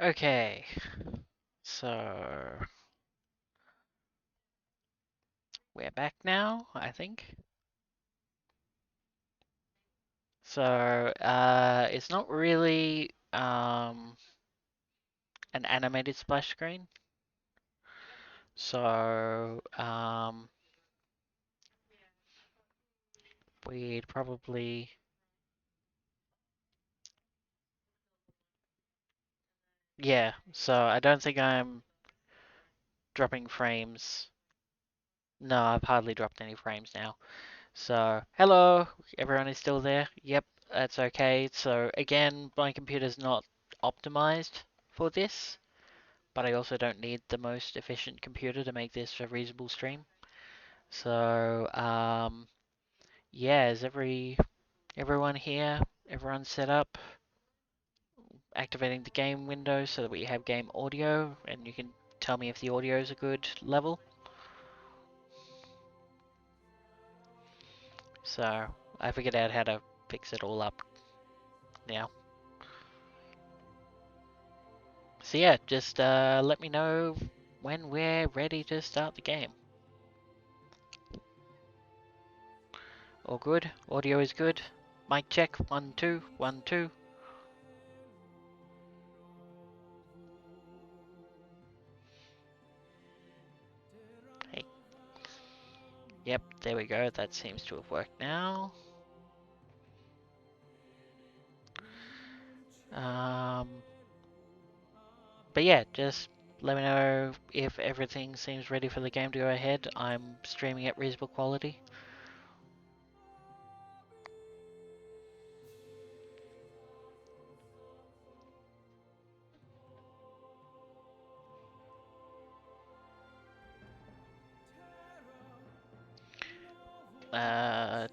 Okay, so we're back now, I think. So, it's not really an animated splash screen. So, we'd probably, yeah. So I don't think I'm dropping frames. No, I've hardly dropped any frames now. So, hello, everyone is still there. Yep, that's okay. So again, my computer's not optimized for this, but I also don't need the most efficient computer to make this a reasonable stream. So, yeah, is everyone here? Everyone set up? Activating the game window so that we have game audio, and you can tell me if the audio is a good level. So, I figured out how to fix it all up now. So yeah, just let me know when we're ready to start the game. All good? Audio is good? Mic check, 1, 2, 1, 2. Hey, yep, there we go. That seems to have worked now. Um, but yeah, just let me know if everything seems ready for the game to go ahead. I'm streaming at reasonable quality.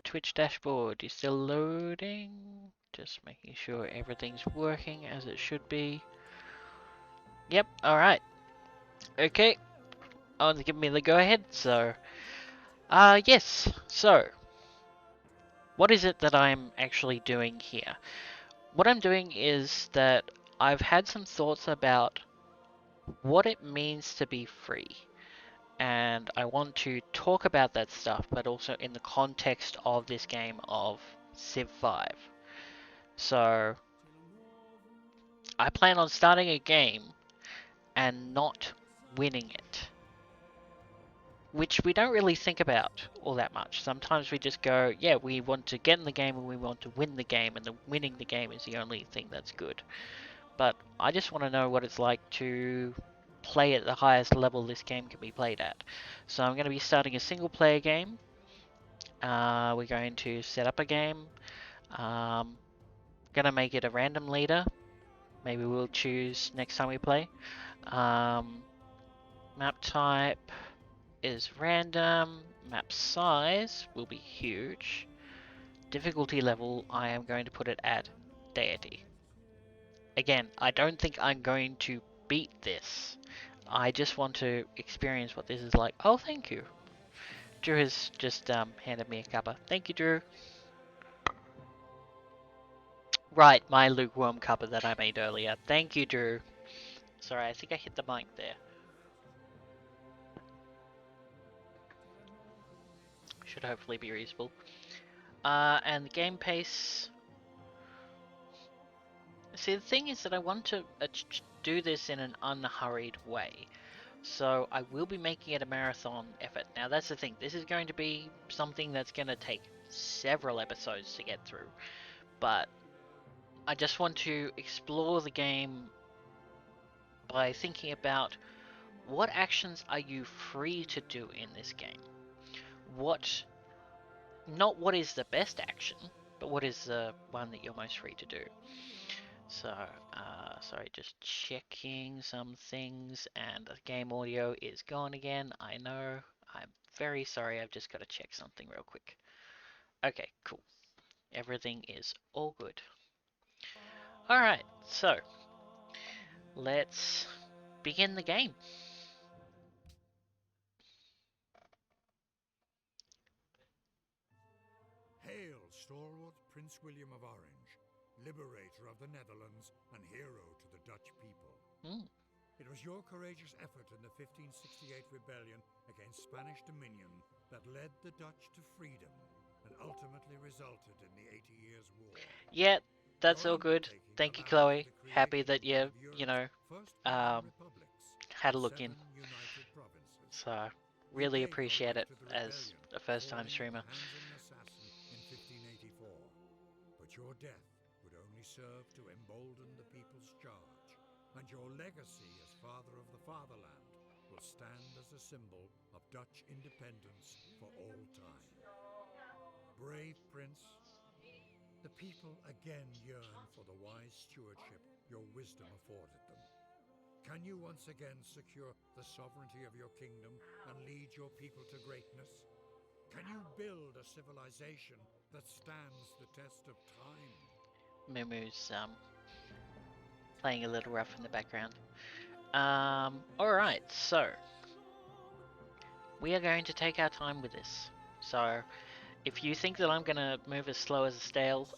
Twitch dashboard is still loading. Just making sure everything's working as it should be. Yep, alright. Okay, to give me the go ahead, so. Yes, so. What is it that I'm actually doing here? What I'm doing is that I've had some thoughts about what it means to be free. And I want to talk about that stuff, but also in the context of this game of Civ 5. So, I plan on starting a game and not winning it. Which we don't really think about all that much. Sometimes we just go, yeah, we want to get in the game and we want to win the game, and the winning the game is the only thing that's good. But I just want to know what it's like to play at the highest level this game can be played at. So I'm going to be starting a single player game. We're going to set up a game. Um, Gonna make it a random leader. Maybe we'll choose next time we play. Um, Map type is random. Map size will be huge. Difficulty level, I am going to put it at deity. Again, I don't think I'm going to beat this. I just want to experience what this is like. Oh, thank you. Drew has just handed me a cuppa. Thank you, Drew. Right, my lukewarm cuppa that I made earlier. Thank you, Drew. Sorry, I think I hit the mic there. Should hopefully be reasonable. And the game pace. See, the thing is that I want to do this in an unhurried way. So I will be making it a marathon effort. Now that's the thing. This is going to be something that's going to take several episodes to get through. But I just want to explore the game by thinking about what actions are you free to do in this game? What, not what is the best action, but what is the one that you're most free to do? So, sorry, just checking some things, and the game audio is gone again. I know. I'm very sorry. I've just got to check something real quick. Okay, cool. Everything is all good. Alright, so let's begin the game. Hail, stalwart Prince William of Orange, liberator of the Netherlands and hero to the Dutch people. Mm. It was your courageous effort in the 1568 rebellion against Spanish dominion that led the Dutch to freedom and ultimately resulted in the 80 Years' War. Yeah, that's Your all good. undertaking Thank you, allowed for Chloe. the Happy creation that of one you, of Europe's first Belgian um, republics, had a the look in. 7 united provinces. So, You really gave your appreciate life it to the as rebellion, a first time falling at streamer. the hands of an assassin in 1584. But your death would only serve to embolden the people's charge, and your legacy as father of the fatherland will stand as a symbol of Dutch independence for all time. Brave Prince, the people again yearn for the wise stewardship your wisdom afforded them. Can you once again secure the sovereignty of your kingdom and lead your people to greatness? Can you build a civilization that stands the test of time? Mumu's playing a little rough in the background. Alright, so we are going to take our time with this. So, if you think that I'm gonna move as slow as a snail,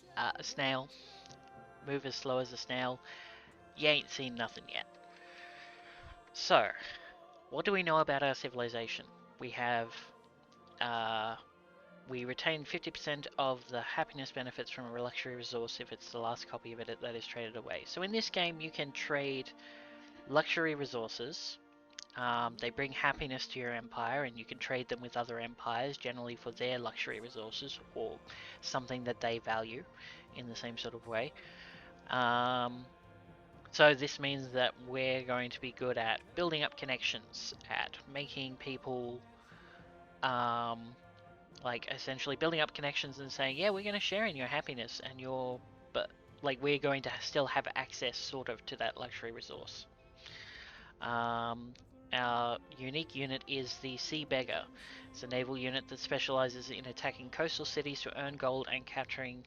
move as slow as a snail, you ain't seen nothing yet. So, what do we know about our civilization? We have, we retain 50% of the happiness benefits from a luxury resource if it's the last copy of it that is traded away. So in this game, you can trade luxury resources. They bring happiness to your empire, and you can trade them with other empires, generally for their luxury resources or something that they value in the same sort of way. So this means that we're going to be good at building up connections, at making people, like essentially building up connections and saying, yeah, we're going to share in your happiness and your, but like we're going to still have access sort of to that luxury resource. Our unique unit is the Sea Beggar. It's a naval unit that specializes in attacking coastal cities to earn gold and capturing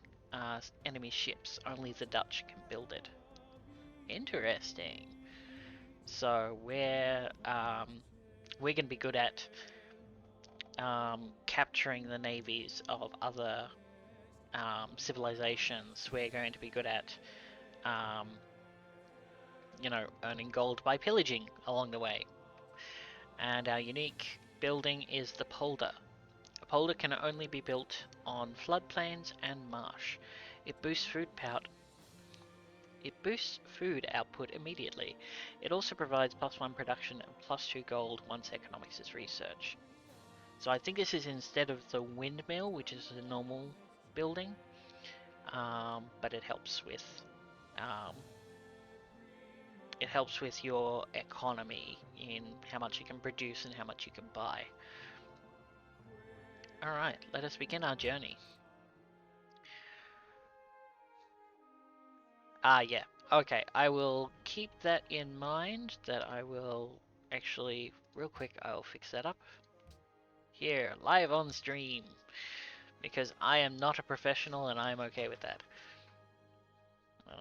enemy ships. Only the Dutch can build it. Interesting. So we're going to be good at capturing the navies of other civilizations. We're going to be good at um, earning gold by pillaging along the way. And our unique building is the polder. A polder can only be built on floodplains and marsh. It boosts food output immediately. It also provides +1 production and +2 gold once economics is researched. So I think this is instead of the windmill, which is a normal building, but um, it helps with your economy in how much you can produce and how much you can buy. All right, let us begin our journey. Yeah. Okay, I will keep that in mind. That I will actually, real quick, I'll fix that up here live on stream because I am not a professional and I'm okay with that.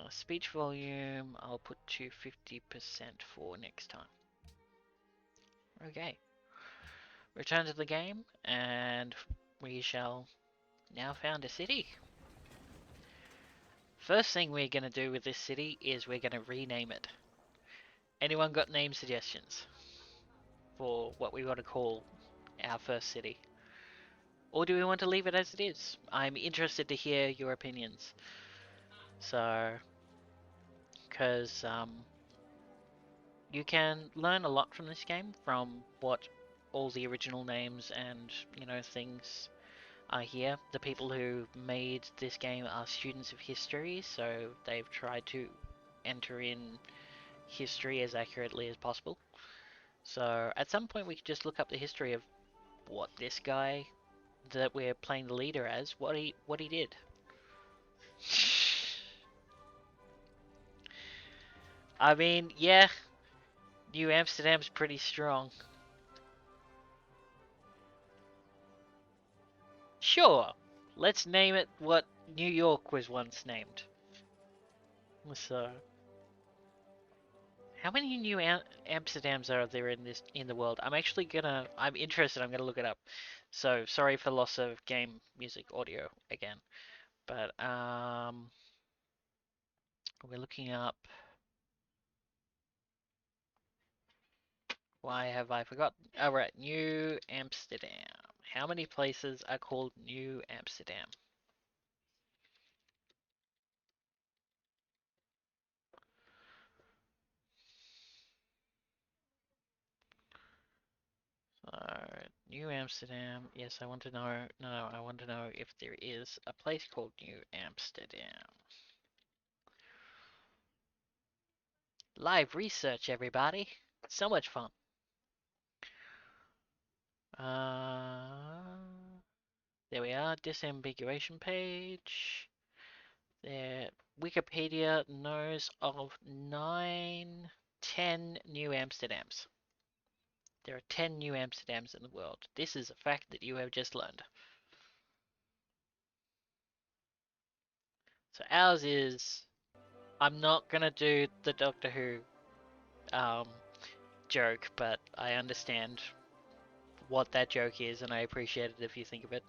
Speech volume, I'll put to 50% for next time. Okay, return to the game, and we shall now found a city. First thing we're going to do with this city is we're going to rename it. Anyone got name suggestions for what we want to call our first city? Or do we want to leave it as it is? I'm interested to hear your opinions. So, because you can learn a lot from this game, from what all the original names and things are here. The people who made this game are students of history, so they've tried to enter in history as accurately as possible. So at some point we could just look up the history of what this guy that we're playing the leader as, what he did. I mean, yeah, New Amsterdam's pretty strong. Sure, let's name it what New York was once named. So, how many New Amsterdams are there in the world? I'm interested. I'm gonna look it up. So sorry for loss of game music audio again, but We're looking up. Why have I forgotten? Oh, right, New Amsterdam. How many places are called New Amsterdam? New Amsterdam. Yes, I want to know. No, I want to know if there is a place called New Amsterdam. Live research, everybody. So much fun. There we are. Disambiguation page. There. Wikipedia knows of 10 New Amsterdams. There are 10 New Amsterdams in the world. This is a fact that you have just learned. So ours is. I'm not gonna do the Doctor Who um, joke, but I understand what that joke is, and I appreciate it if you think of it.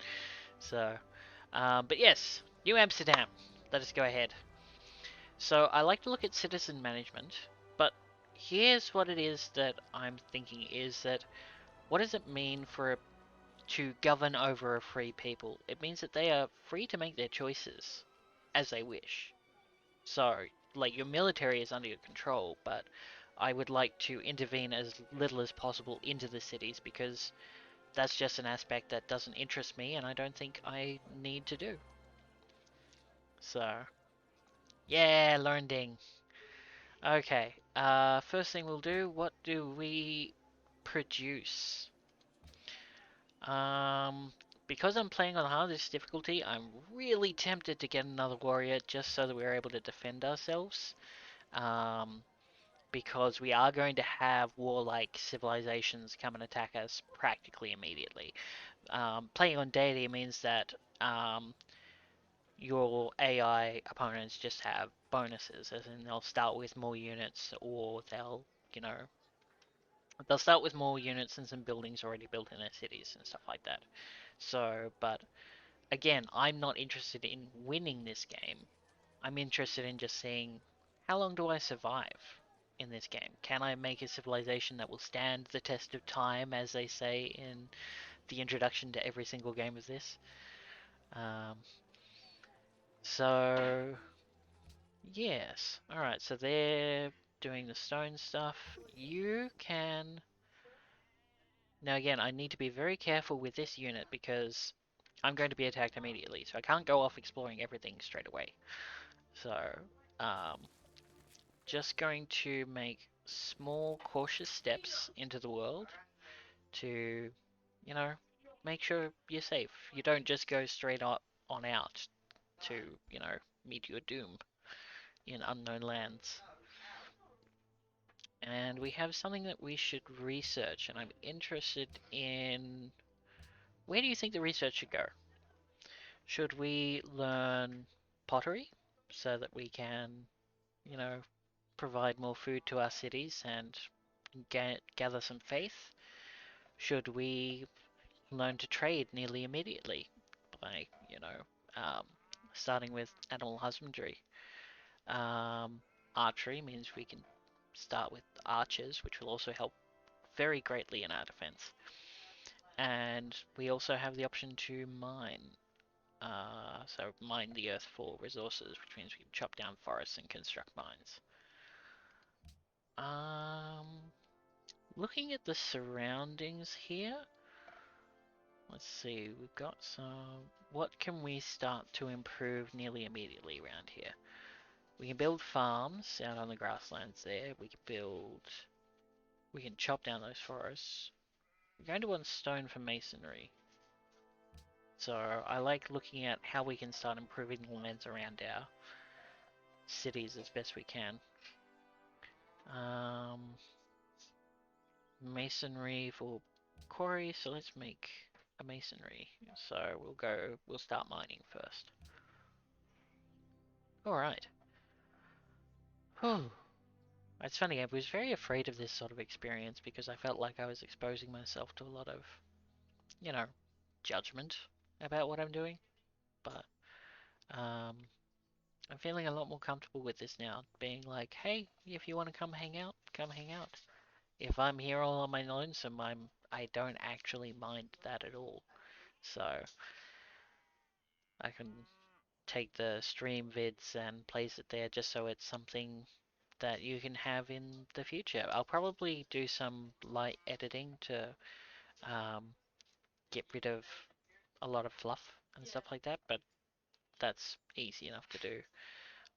So, but yes, New Amsterdam. Let us go ahead. So I like to look at citizen management, but here's what it is that I'm thinking is that what does it mean to govern over a free people? It means that they are free to make their choices as they wish. So, like, your military is under your control, but I would like to intervene as little as possible into the cities because that's just an aspect that doesn't interest me and I don't think I need to do. So, yeah, learning. Okay, first thing we'll do, what do we produce? Um, because I'm playing on hardest difficulty, I'm really tempted to get another warrior just so that we're able to defend ourselves. Um, because we are going to have warlike civilizations come and attack us practically immediately. Playing on deity means that your AI opponents just have bonuses, as in they'll start with more units, or they'll start with more units and some buildings already built in their cities and stuff like that. So, but again, I'm not interested in winning this game. I'm interested in just seeing how long do I survive in this game? Can I make a civilization that will stand the test of time, as they say in the introduction to every single game of this? Um, so, yes. Alright, so they're doing the stone stuff. You can. Now, again, I need to be very careful with this unit because I'm going to be attacked immediately, so I can't go off exploring everything straight away. So, um, just going to make small, cautious steps into the world to, you know, make sure you're safe. You don't just go straight up on out to, meet your doom in unknown lands. And we have something that we should research, and I'm interested in where do you think the research should go? Should we learn pottery so that we can, you know, provide more food to our cities and gather some faith? Should we learn to trade nearly immediately by, um, starting with animal husbandry? Um, Archery means we can start with archers, which will also help very greatly in our defense. And we also have the option to mine. So mine the earth for resources, which means we can chop down forests and construct mines. Um, Looking at the surroundings here, let's see, we've got some. What can we start to improve nearly immediately around here? We can build farms out on the grasslands there. We can chop down those forests. We're going to want stone for masonry. So I like looking at how we can start improving the lands around our cities as best we can. Um, Masonry for quarry, so let's make a masonry. So we'll start mining first. Alright. Whew. It's funny, I was very afraid of this sort of experience because I felt like I was exposing myself to a lot of, you know, judgment about what I'm doing. But, I'm feeling a lot more comfortable with this now, being like, hey, if you want to come hang out, come hang out. If I'm here all on my lonesome, I don't actually mind that at all. So I can take the stream vids and place it there just so it's something that you can have in the future. I'll probably do some light editing to um, get rid of a lot of fluff and stuff like that, but that's easy enough to do.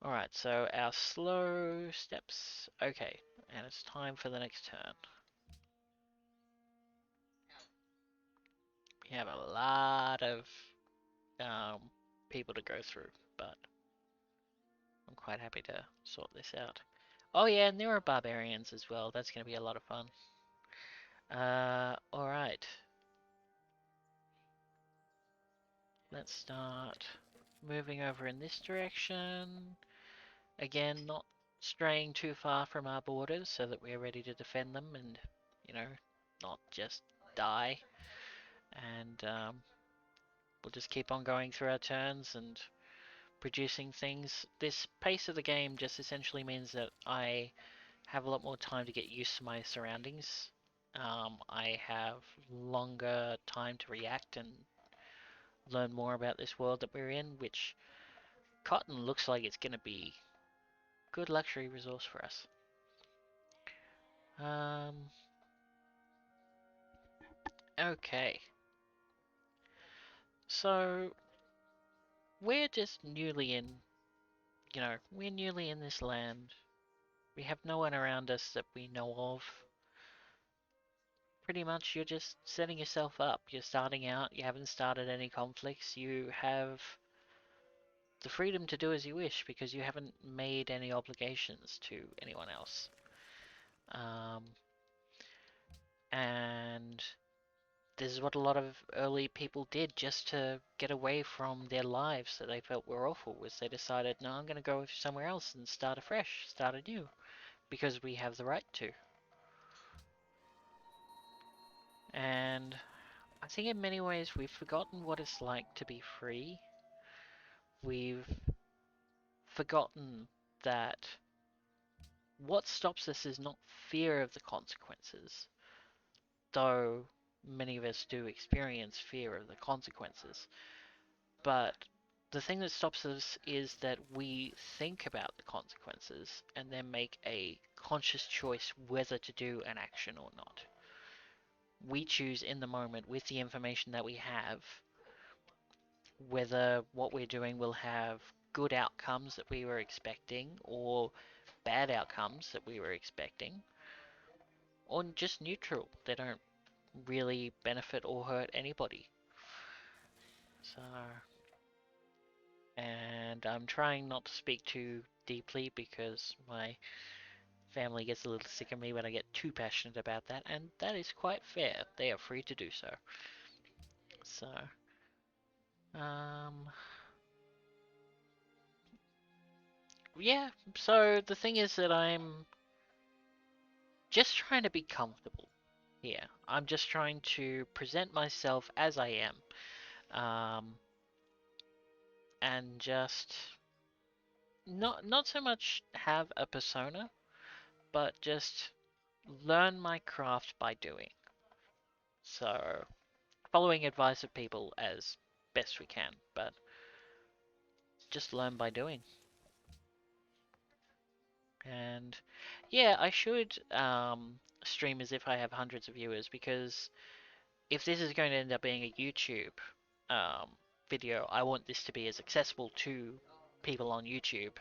Alright, so our slow steps. Okay, and it's time for the next turn. We have a lot of um, people to go through, but I'm quite happy to sort this out. Oh yeah, and there are barbarians as well. That's going to be a lot of fun. Alright. Let's start moving over in this direction. Again, not straying too far from our borders so that we're ready to defend them and, you know, not just die. And we'll just keep on going through our turns and producing things. This pace of the game just essentially means that I have a lot more time to get used to my surroundings. I have longer time to react and learn more about this world that we're in, which cotton looks like it's going to be a good luxury resource for us. Okay. So, we're just newly in, we're newly in this land. We have no one around us that we know of. Pretty much, you're just setting yourself up. You're starting out, you haven't started any conflicts, you have the freedom to do as you wish because you haven't made any obligations to anyone else. Um, and this is what a lot of early people did just to get away from their lives that they felt were awful, was they decided, no, I'm going to go somewhere else and start afresh, start anew, because we have the right to. And I think in many ways we've forgotten what it's like to be free. We've forgotten that what stops us is not fear of the consequences, though many of us do experience fear of the consequences. But the thing that stops us is that we think about the consequences and then make a conscious choice whether to do an action or not. We choose in the moment with the information that we have whether what we're doing will have good outcomes that we were expecting or bad outcomes that we were expecting, or just neutral. They don't really benefit or hurt anybody. So, and I'm trying not to speak too deeply because my family gets a little sick of me when I get too passionate about that, and that is quite fair. They are free to do so. So, um, yeah, so the thing is that I'm just trying to be comfortable here. I'm just trying to present myself as I am, and just not so much have a persona, but just learn my craft by doing. So, following advice of people as best we can, but just learn by doing. And yeah, I should stream as if I have hundreds of viewers, because if this is going to end up being a YouTube um, video, I want this to be as accessible to people on YouTube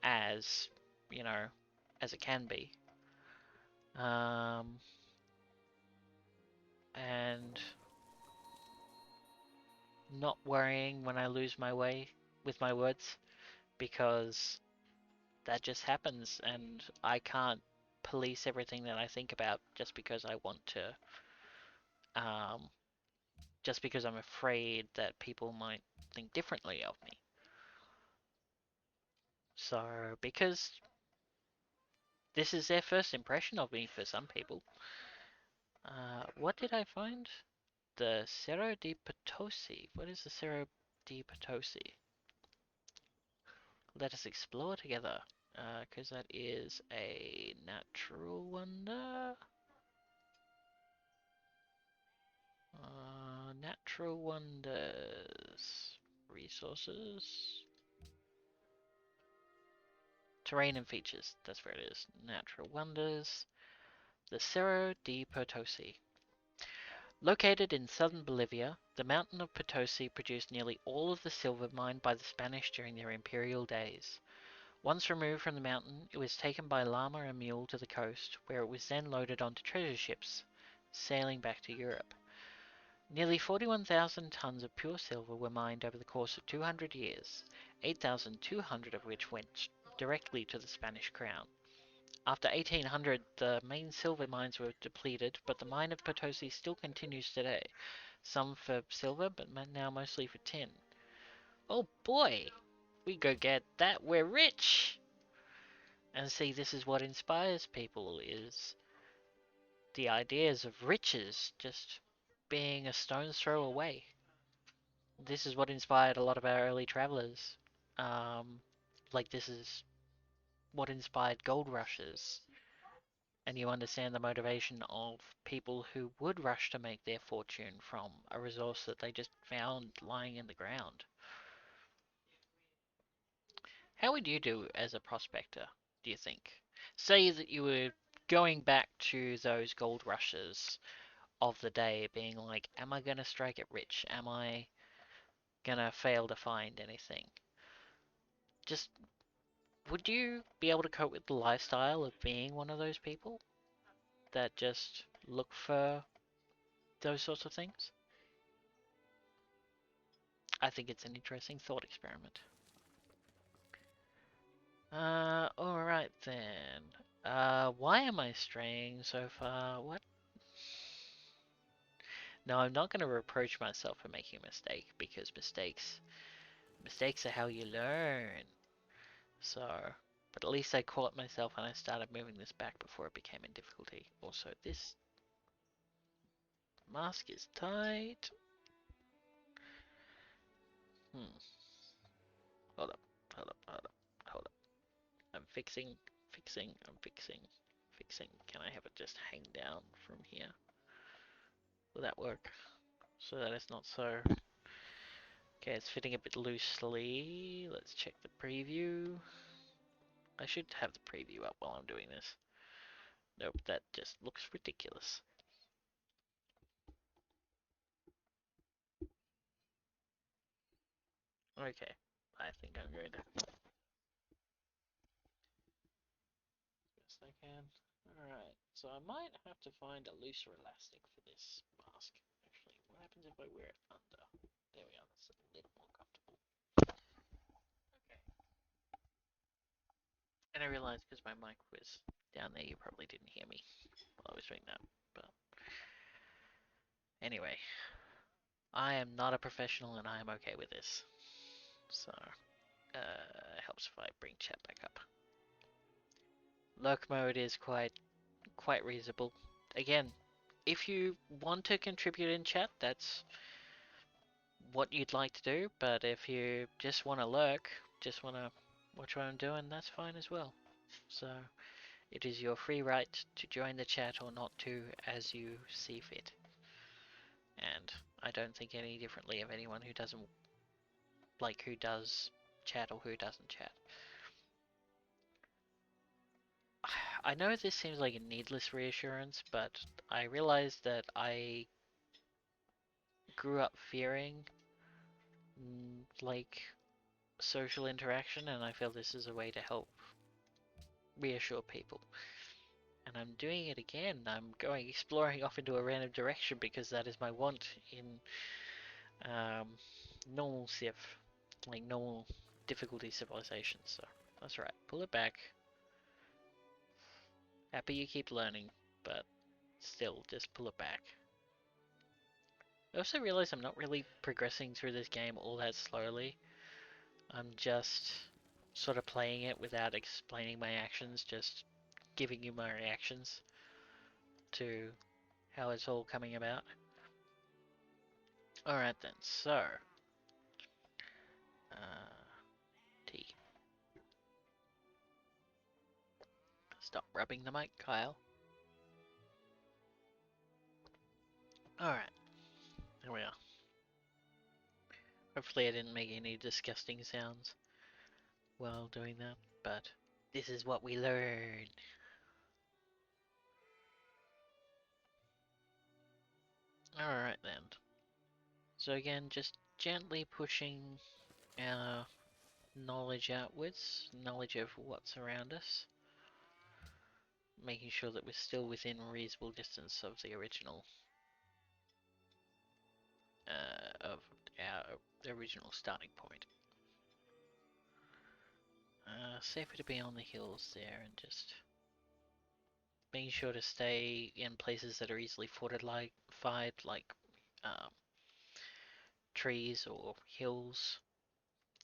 as, you know, as it can be. Um, and not worrying when I lose my way with my words, because that just happens and I can't police everything that I think about just because I want to, um, just because I'm afraid that people might think differently of me. So, because this is their first impression of me for some people. What did I find? The Cerro de Potosi. What is the Cerro de Potosi? let us explore together. Because that is a natural wonder. Natural wonders. Resources. Terrain and features. That's where it is. Natural wonders. The Cerro de Potosi. Located in southern Bolivia, the mountain of Potosi produced nearly all of the silver mined by the Spanish during their imperial days. Once removed from the mountain, it was taken by llama and mule to the coast, where it was then loaded onto treasure ships, sailing back to Europe. Nearly 41,000 tons of pure silver were mined over the course of 200 years, 8,200 of which went directly to the Spanish crown. After 1800, the main silver mines were depleted, but the mine of Potosi still continues today, some for silver, but now mostly for tin. Oh boy! We go get that, we're rich! And see, this is what inspires people, is the ideas of riches just being a stone's throw away. This is what inspired a lot of our early travelers. Um, this is what inspired gold rushes. And you understand the motivation of people who would rush to make their fortune from a resource that they just found lying in the ground. How would you do as a prospector, do you think? Say that you were going back to those gold rushes of the day, being like, am I going to strike it rich? Am I going to fail to find anything? Just, would you be able to cope with the lifestyle of being one of those people that just look for those sorts of things? I think it's an interesting thought experiment. Alright then. Why am I straying so far? What? No, I'm not going to reproach myself for making a mistake, because mistakes are how you learn. So, but at least I caught myself and I started moving this back before it became a difficulty. Also, this mask is tight. Hmm. Hold up, hold up, hold up, hold up. I'm fixing. Can I have it just hang down from here? Will that work? So that it's not so... Okay, it's fitting a bit loosely. Let's check the preview. I should have the preview up while I'm doing this. Nope, that just looks ridiculous. Okay, I think I'm going to... Best I can. Alright, so I might have to find a looser elastic for this mask. Actually, what happens if I wear it under? There we are, that's a little more comfortable. Okay. And I realized because my mic was down there, you probably didn't hear me while I was doing that. But anyway, I am not a professional and I am okay with this. So, it helps if I bring chat back up. Lurk mode is quite reasonable. Again, if you want to contribute in chat, that's what you'd like to do, but if you just want to lurk, just want to watch what I'm doing, that's fine as well. So, it is your free right to join the chat or not to, as you see fit. And I don't think any differently of anyone who doesn't, who does chat or who doesn't chat. I know this seems like a needless reassurance, but I realize that I grew up fearing, social interaction, and I feel this is a way to help reassure people. And I'm doing it again. I'm going exploring off into a random direction because that is my want in normal Civ, like normal difficulty civilizations. So that's right. Pull it back. Happy you keep learning, but still, just pull it back. I also realize I'm not really progressing through this game all that slowly. I'm just sort of playing it without explaining my actions, just giving you my reactions to how it's all coming about. Alright then, so... T. Stop rubbing the mic, Kyle. Alright, there we are. Hopefully I didn't make any disgusting sounds while doing that, but this is what we learn. Alright then. So again, just gently pushing our knowledge outwards, knowledge of what's around us, making sure that we're still within reasonable distance of the original, of our original starting point. Safer to be on the hills there and just making sure to stay in places that are easily fortified, like um, trees or hills,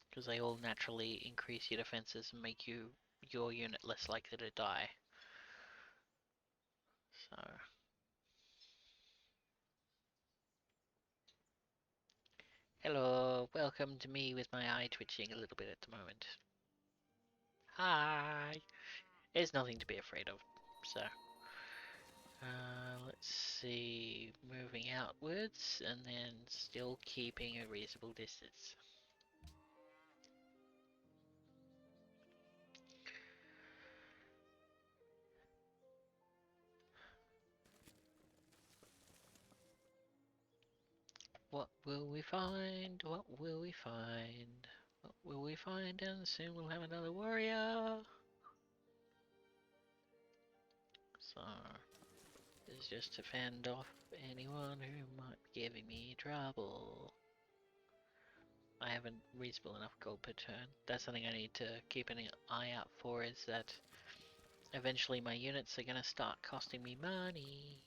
because they all naturally increase your defenses and make your unit less likely to die. So, hello, welcome to me with my eye twitching a little bit at the moment. Hi! There's nothing to be afraid of, so. Let's see, moving outwards and then still keeping a reasonable distance. What will we find? What will we find? What will we find? And soon we'll have another warrior. So, this is just to fend off anyone who might be giving me trouble. I haven't reasonable enough gold per turn. That's something I need to keep an eye out for, is that eventually my units are going to start costing me money.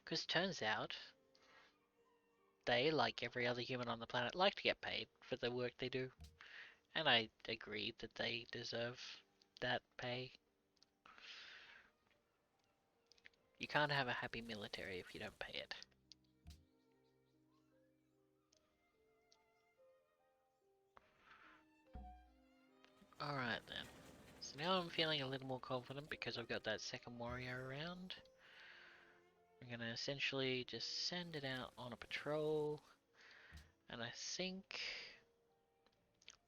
Because turns out, they, like every other human on the planet, like to get paid for the work they do. And I agree that they deserve that pay. You can't have a happy military if you don't pay it. Alright then. So now I'm feeling a little more confident because I've got that second warrior around. I'm gonna essentially just send it out on a patrol. And I think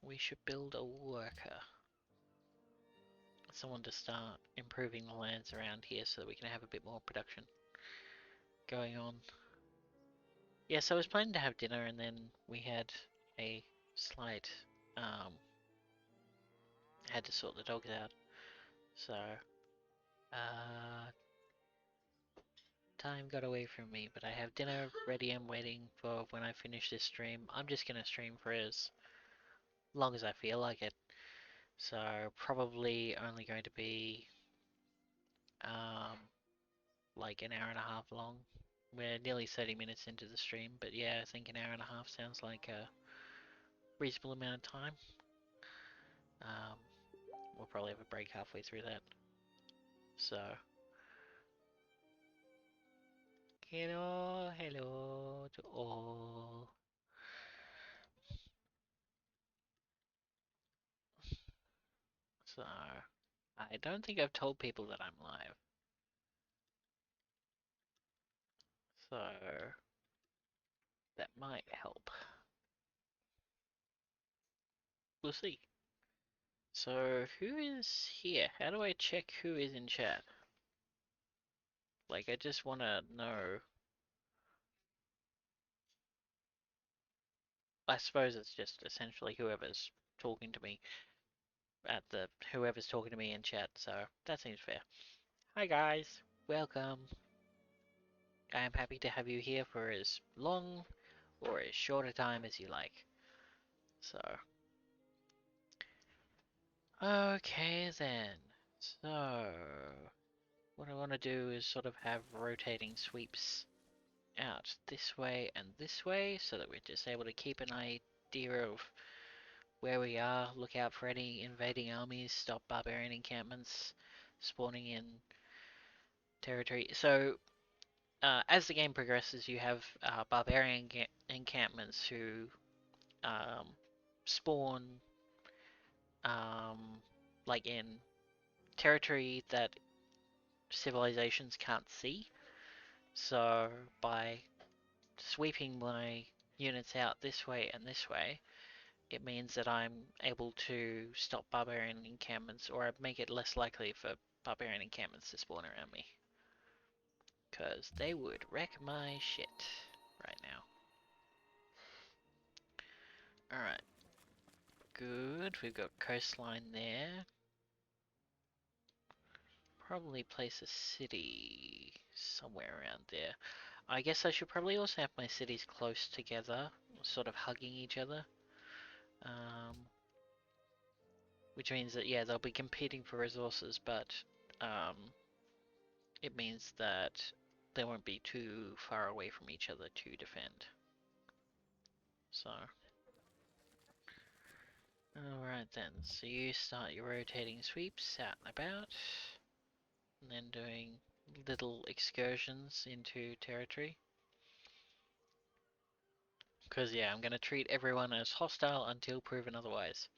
we should build a worker. Someone to start improving the lands around here so that we can have a bit more production going on. Yeah, so I was planning to have dinner and then we had a slight, had to sort the dogs out. So, time got away from me, but I have dinner ready and waiting for when I finish this stream. I'm just gonna stream for as long as I feel like it. So, probably only going to be, like an hour and a half long. We're nearly 30 minutes into the stream, but yeah, I think an hour and a half sounds like a reasonable amount of time. Um, we'll probably have a break halfway through that. So, hello to all. So, I don't think I've told people that I'm live. So, that might help. We'll see. So, who is here? How do I check who is in chat? Like, I just want to know. I suppose it's just essentially whoever's talking to me whoever's talking to me in chat, so that seems fair. Hi guys, welcome. I am happy to have you here for as long or as short a time as you like. So, okay then. So, what I want to do is sort of have rotating sweeps out this way and this way so that we're just able to keep an idea of where we are, look out for any invading armies, stop barbarian encampments spawning in territory. So, as the game progresses, you have barbarian encampments who spawn, like in territory that civilizations can't see. So by sweeping my units out this way and this way, it means that I'm able to stop barbarian encampments, or make it less likely for barbarian encampments to spawn around me. Because they would wreck my shit right now. Alright, good. We've got coastline there. Probably place a city somewhere around there. I guess I should probably also have my cities close together, sort of hugging each other. Which means that, yeah, they'll be competing for resources, but um, it means that they won't be too far away from each other to defend. So, alright then, so you start your rotating sweeps out and about, and then doing little excursions into territory. Because, yeah, I'm going to treat everyone as hostile until proven otherwise.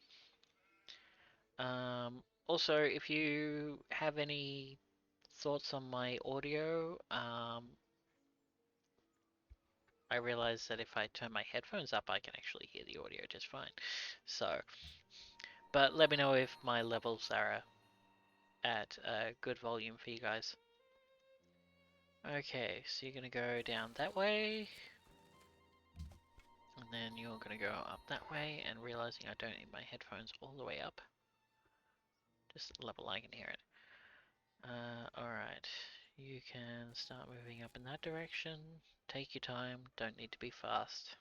Also, if you have any thoughts on my audio, I realize that if I turn my headphones up, I can actually hear the audio just fine. So, but let me know if my levels are at a good volume for you guys. Okay, so you're gonna go down that way, and then you're gonna go up that way, and realizing I don't need my headphones all the way up, just the level I can hear it. Alright, you can start moving up in that direction. Take your time, don't need to be fast.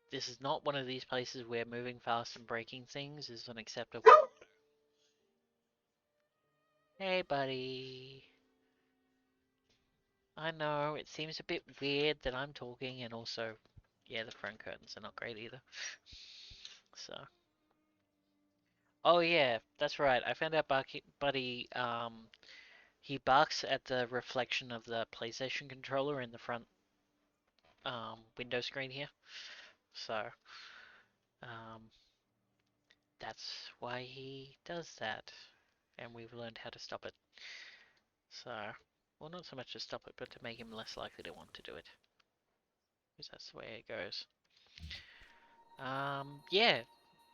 This is not one of these places where moving fast and breaking things is unacceptable. Hey, buddy. I know, it seems a bit weird that I'm talking, and also, yeah, the front curtains are not great either. So. Oh yeah, that's right. I found out Buddy, he barks at the reflection of the PlayStation controller in the front, window screen here. So, um, that's why he does that. And we've learned how to stop it. So, well, not so much to stop it, but to make him less likely to want to do it. Because that's the way it goes. Yeah,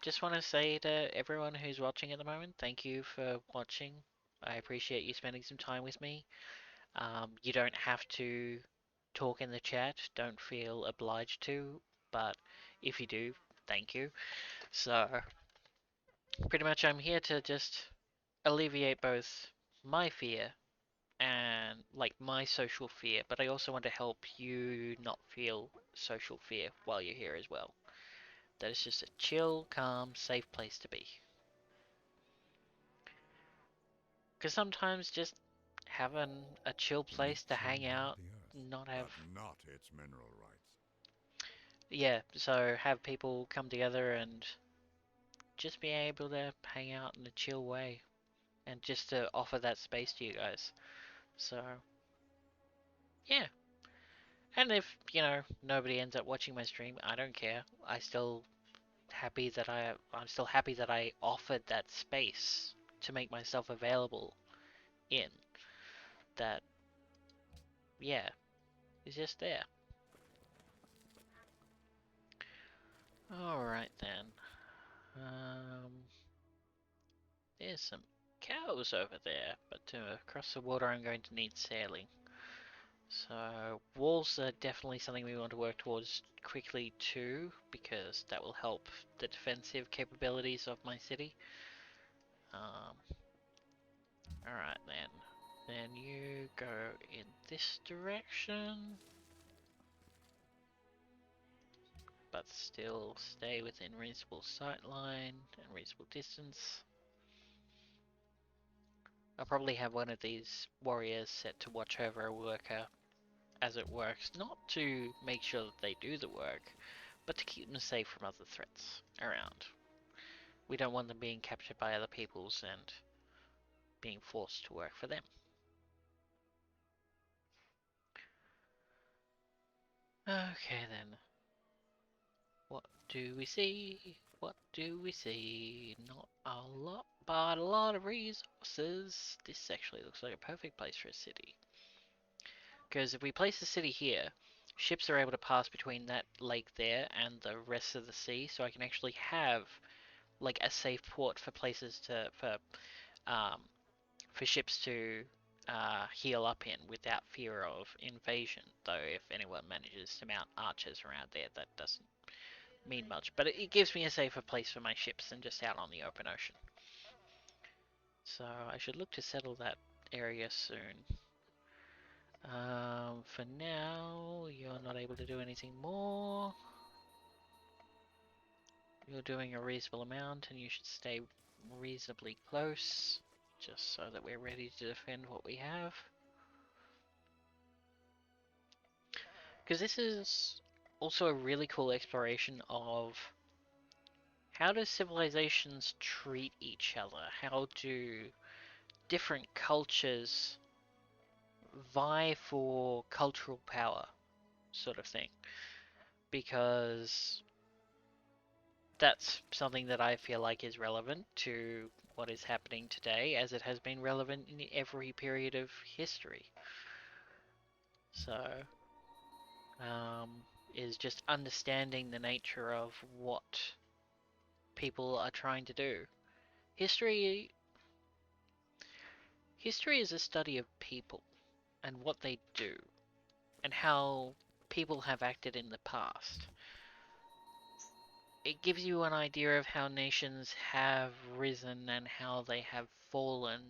just want to say to everyone who's watching at the moment, thank you for watching. I appreciate you spending some time with me. You don't have to talk in the chat, don't feel obliged to, but if you do, thank you. So, pretty much I'm here to just alleviate both my fear and like my social fear, but I also want to help you not feel social fear while you're here as well. That it's just a chill, calm, safe place to be. Because sometimes just having a chill place to hang out, not have, but not its mineral rights. yeah, so have people come together and just be able to hang out in a chill way and just to offer that space to you guys. So, yeah. And if, nobody ends up watching my stream, I don't care. I'm still happy that I offered that space to make myself available in that, yeah, is just there. Alright then. There's some cows over there, but to cross the water I'm going to need sailing. So walls are definitely something we want to work towards quickly too, because that will help the defensive capabilities of my city. Alright then. Then you go in this direction, but still stay within reasonable sight line and reasonable distance. I'll probably have one of these warriors set to watch over a worker as it works, not to make sure that they do the work, but to keep them safe from other threats around. We don't want them being captured by other peoples and being forced to work for them. Okay then. What do we see? What do we see? Not a lot, but a lot of resources. This actually looks like a perfect place for a city. Because if we place the city here, ships are able to pass between that lake there and the rest of the sea, so I can actually have like a safe port for places to um, for ships to heal up in without fear of invasion. Though if anyone manages to mount archers around there, that doesn't mean much. But it gives me a safer place for my ships than just out on the open ocean. So I should look to settle that area soon. For now, you're not able to do anything more. You're doing a reasonable amount, and you should stay reasonably close, just so that we're ready to defend what we have. Because this is also a really cool exploration of how do civilizations treat each other? How do different cultures vie for cultural power, sort of thing? Because that's something that I feel like is relevant to what is happening today, as it has been relevant in every period of history. So, um, is just understanding the nature of what people are trying to do. History history is a study of people and what they do and how people have acted in the past. It gives you an idea of how nations have risen and how they have fallen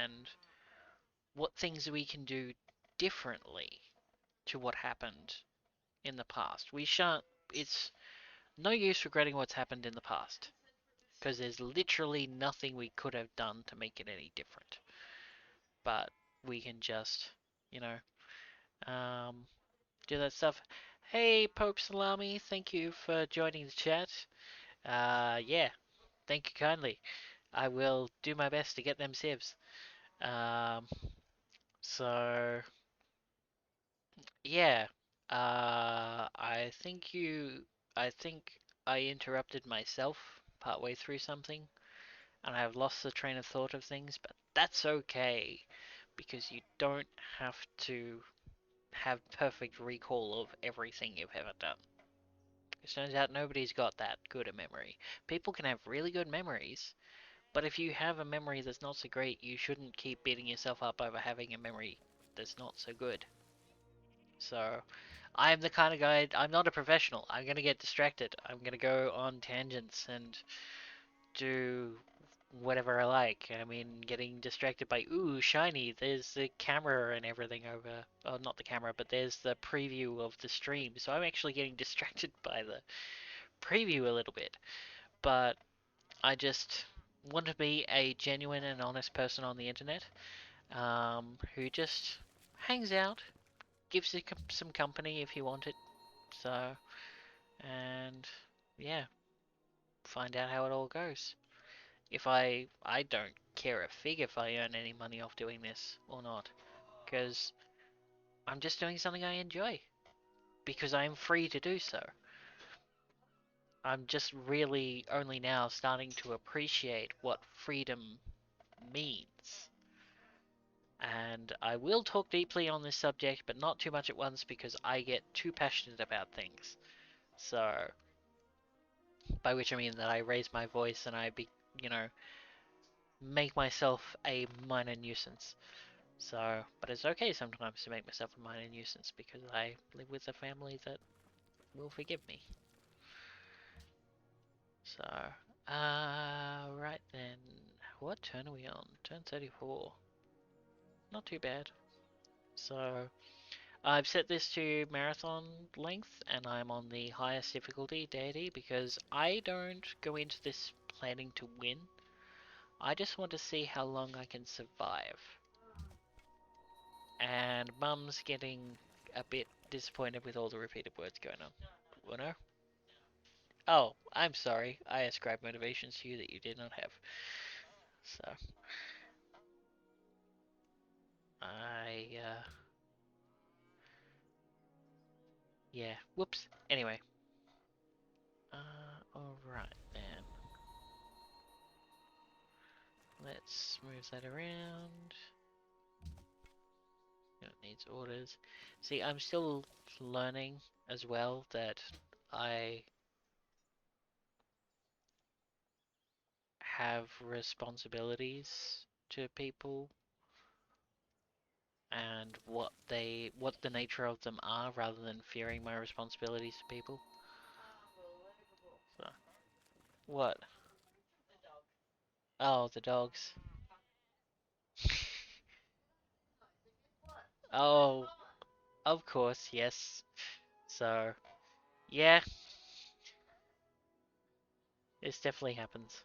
and what things we can do differently to what happened in the past. We shan't, it's no use regretting what's happened in the past because there's literally nothing we could have done to make it any different. But we can just, you know, do that stuff. Hey, Pope Salami, thank you for joining the chat. Yeah, thank you kindly. I will do my best to get them civs. Um, so yeah, I think I interrupted myself partway through something, and I've lost the train of thought of things, but that's okay, because you don't have to have perfect recall of everything you've ever done. It turns out nobody's got that good a memory. People can have really good memories, but if you have a memory that's not so great, you shouldn't keep beating yourself up over having a memory that's not so good. So, I'm the kind of guy, I'm not a professional. I'm going to get distracted. I'm going to go on tangents and do whatever I like. I mean, getting distracted by, ooh, shiny, there's the camera and everything over. Oh, not the camera, but there's the preview of the stream. So I'm actually getting distracted by the preview a little bit. But I just want to be a genuine and honest person on the internet, who just hangs out, gives you some company if you want it. So, and yeah, find out how it all goes. If I don't care a fig if I earn any money off doing this or not, because I'm just doing something I enjoy, because I'm free to do so. I'm just really only now starting to appreciate what freedom means. And I will talk deeply on this subject, but not too much at once because I get too passionate about things. So, by which I mean that I raise my voice and you know, make myself a minor nuisance. So, but it's okay sometimes to make myself a minor nuisance because I live with a family that will forgive me. So, right then. What turn are we on? Turn 34. Not too bad. So, I've set this to marathon length and I'm on the highest difficulty, deity, because I don't go into this planning to win. I just want to see how long I can survive. And Mum's getting a bit disappointed with all the repeated words going on. Uno? Oh, I'm sorry. I ascribed motivations to you that you did not have. So, I, yeah. Whoops. Anyway. Alright then. Let's move that around. It needs orders. See, I'm still learning as well that I have responsibilities to people and what the nature of them are rather than fearing my responsibilities to people. So, what? Oh, the dogs. Oh, of course, yes. So, yeah, this definitely happens.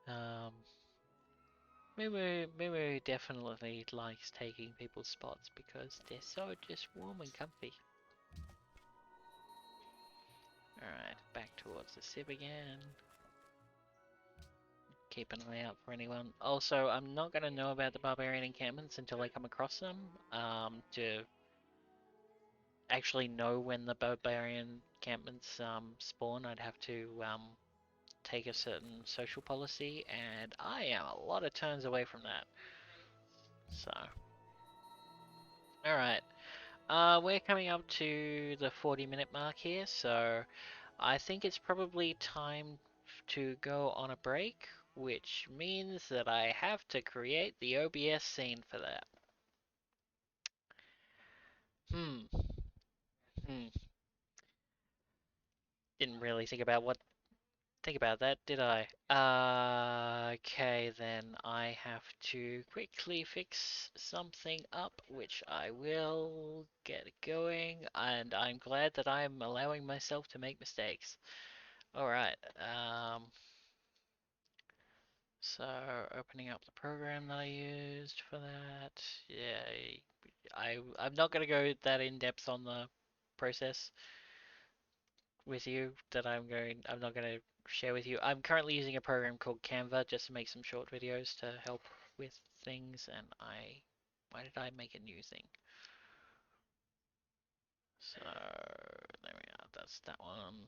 Um, Moo definitely likes taking people's spots because they're so just warm and comfy. Alright, back towards the Civ again. Keep an eye out for anyone. Also, I'm not going to know about the barbarian encampments until I come across them. To actually know when the barbarian encampments spawn, I'd have to take a certain social policy, and I am a lot of turns away from that. So, alright. We're coming up to the 40-minute mark here, so I think it's probably time to go on a break, which means that I have to create the OBS scene for that. Hmm, hmm. Didn't really think about that, did I? Okay, then I have to quickly fix something up, which I will get going, and I'm glad that I'm allowing myself to make mistakes. Alright, so opening up the program that I used for that. Yeah, I'm not gonna go that in depth on the process with you that I'm not gonna share with you. I'm currently using a program called Canva just to make some short videos to help with things, and why did I make a new thing? So there we are, that's that one.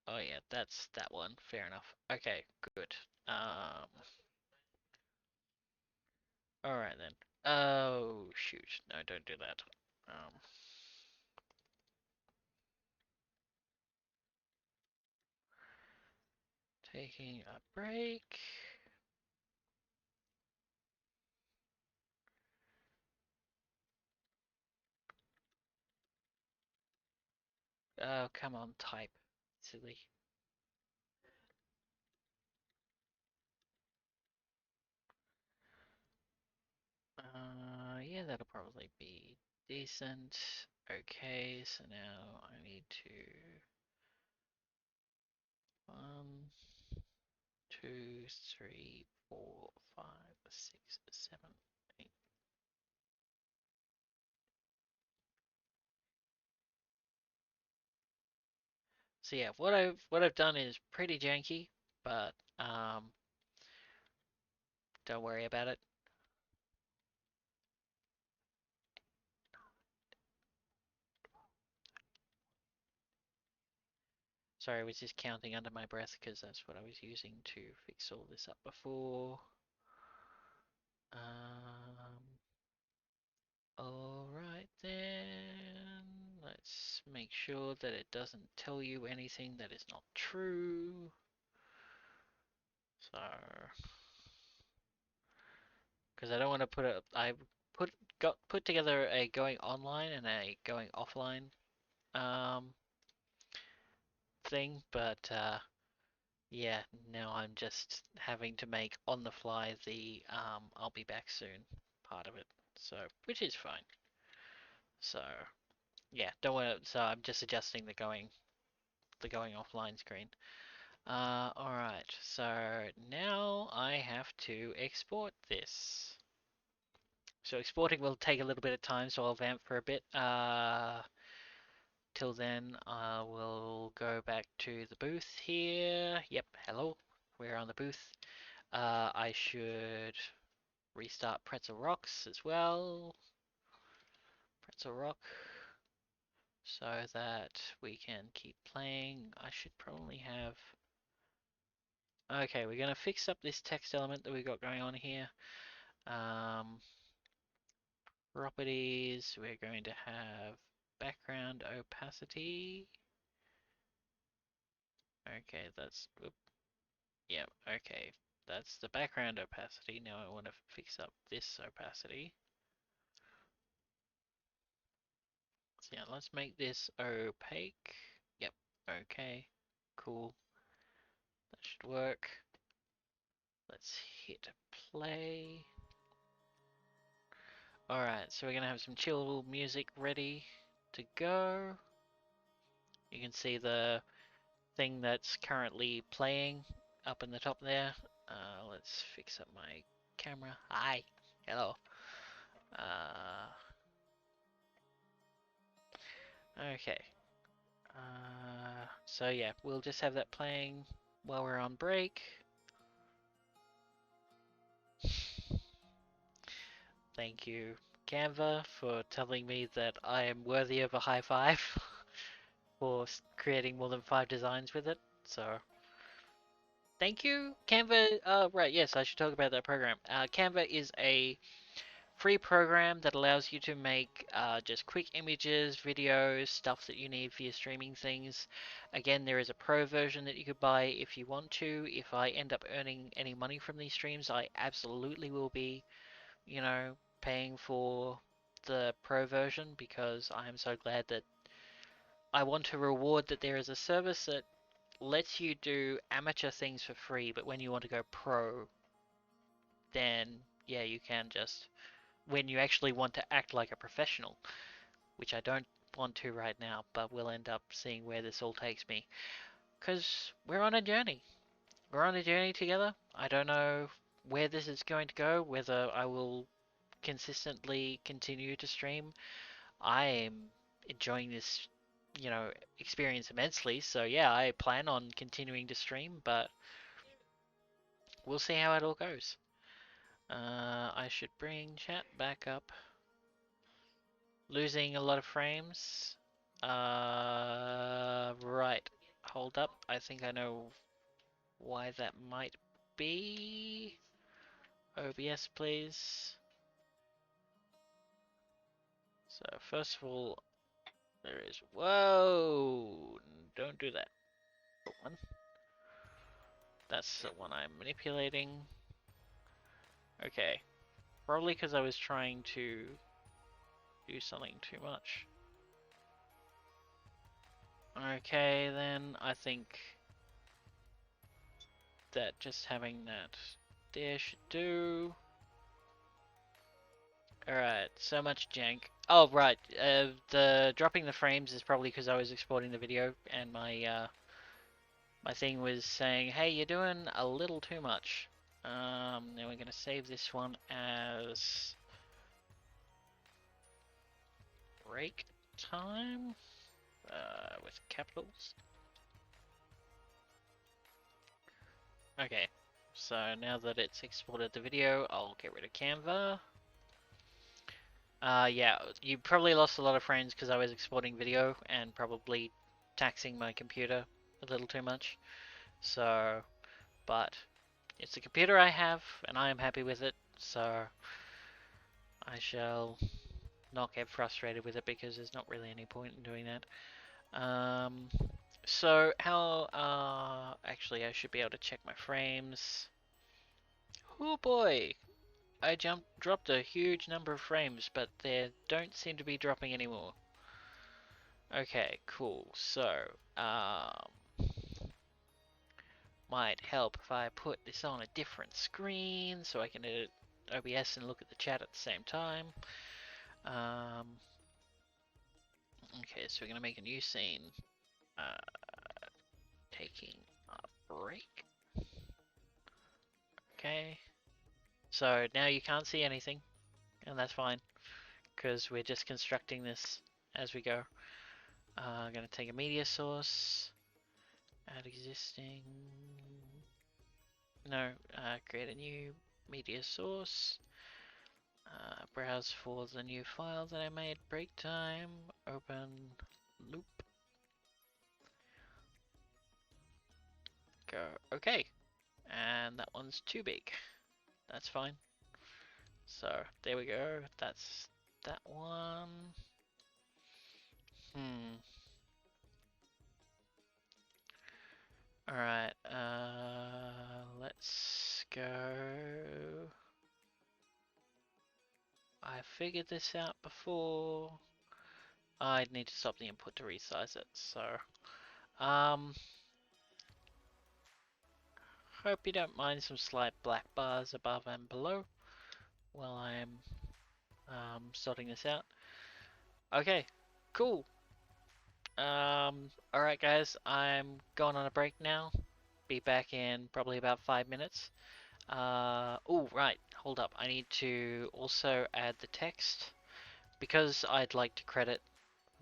Oh yeah, that's that one. Fair enough. Okay, good. Um, all right then. Oh shoot, no, don't do that. Taking a break. Oh, come on, type. Silly. Yeah, that'll probably be decent. Okay, so now I need to 1, 2, 3, 4, 5, 6, 7, 8. So yeah, what I've done is pretty janky, but don't worry about it. Sorry, I was just counting under my breath because that's what I was using to fix all this up before. Alright then. Let's make sure that it doesn't tell you anything that is not true. So, because I don't want to I put together a going online and a going offline um thing, but yeah, now I'm just having to make on the fly the I'll be back soon part of it. So, which is fine. So, yeah, don't want to. So I'm just adjusting the going offline screen. Alright, so now I have to export this. So exporting will take a little bit of time, so I'll vamp for a bit. Till then, I will go back to the booth here. Yep, hello, we're on the booth. I should restart Pretzel Rocks as well. Pretzel Rock. so that we can keep playing. I should probably have... Okay, we're going to fix up this text element that we got going on here. Um, Properties, we're going to have background opacity. Okay, that's... Yeah, okay. That's the background opacity. Now I want to fix up this opacity. So yeah, let's make this opaque. Yep, okay, cool. That should work. Let's hit play. Alright, so we're gonna have some chill music ready to go. You can see the thing that's currently playing up in the top there. Let's fix up my camera. Hi, hello. Okay. So yeah, we'll just have that playing while we're on break. Thank you, Canva, for telling me that I am worthy of a high five for creating more than 5 designs with it. So, thank you, Canva. Right, yes, I should talk about that program. Canva is a free program that allows you to make just quick images, videos, stuff that you need for your streaming things. Again, there is a pro version that you could buy if you want to. If I end up earning any money from these streams, I absolutely will be, you know, paying for the pro version because I am so glad that I want to reward that there is a service that lets you do amateur things for free, but when you want to go pro, then yeah, you can just when you actually want to act like a professional, which I don't want to right now, but we'll end up seeing where this all takes me. Because we're on a journey. We're on a journey together. I don't know where this is going to go, whether I will consistently continue to stream. I am enjoying this, experience immensely. So yeah, I plan on continuing to stream, but we'll see how it all goes. I should bring chat back up. Losing a lot of frames. Right. Hold up. I think I know why that might be. OBS, please. So first of all, there is... Whoa! Don't do that. One. That's the one I'm manipulating. Okay. Probably because I was trying to do something too much. Okay, then I think that just having that there should do. Alright, so much jank. Oh, right, the dropping the frames is probably because I was exporting the video and my thing was saying, hey, you're doing a little too much. Then we're gonna save this one as break time, with capitals. Okay, so now that it's exported the video, I'll get rid of Canva. Yeah, you probably lost a lot of frames because I was exporting video and probably taxing my computer a little too much. So, but it's the computer I have and I am happy with it, so I shall not get frustrated with it because there's not really any point in doing that. So how, actually I should be able to check my frames. Oh boy! I dropped a huge number of frames, but they don't seem to be dropping anymore. Okay, cool. So, might help if I put this on a different screen so I can edit OBS and look at the chat at the same time. Okay, so we're gonna make a new scene. Taking a break. Okay. So now you can't see anything, and that's fine, because we're just constructing this as we go. I'm gonna take a media source, add existing, no, create a new media source, browse for the new file that I made, break time, open, Nope. Go. Okay. And that one's too big. That's fine. So there we go. That's that one. Hmm. Alright, let's go. I figured this out before. I'd need to stop the input to resize it, so. Um, hope you don't mind some slight black bars above and below while I'm sorting this out. Okay, cool. Alright guys, I'm going on a break now. Be back in probably about 5 minutes. Oh, right, hold up. I need to also add the text because I'd like to credit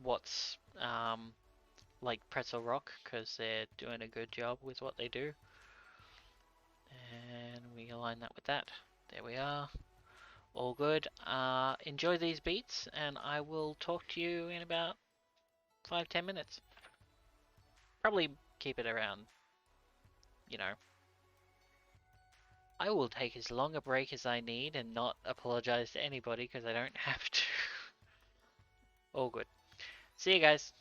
what's like Pretzel Rock because they're doing a good job with what they do. And we align that with that. There we are. All good. Enjoy these beats, and I will talk to you in about 5-10 minutes. Probably keep it around, you know. I will take as long a break as I need and not apologize to anybody because I don't have to. All good. See you guys.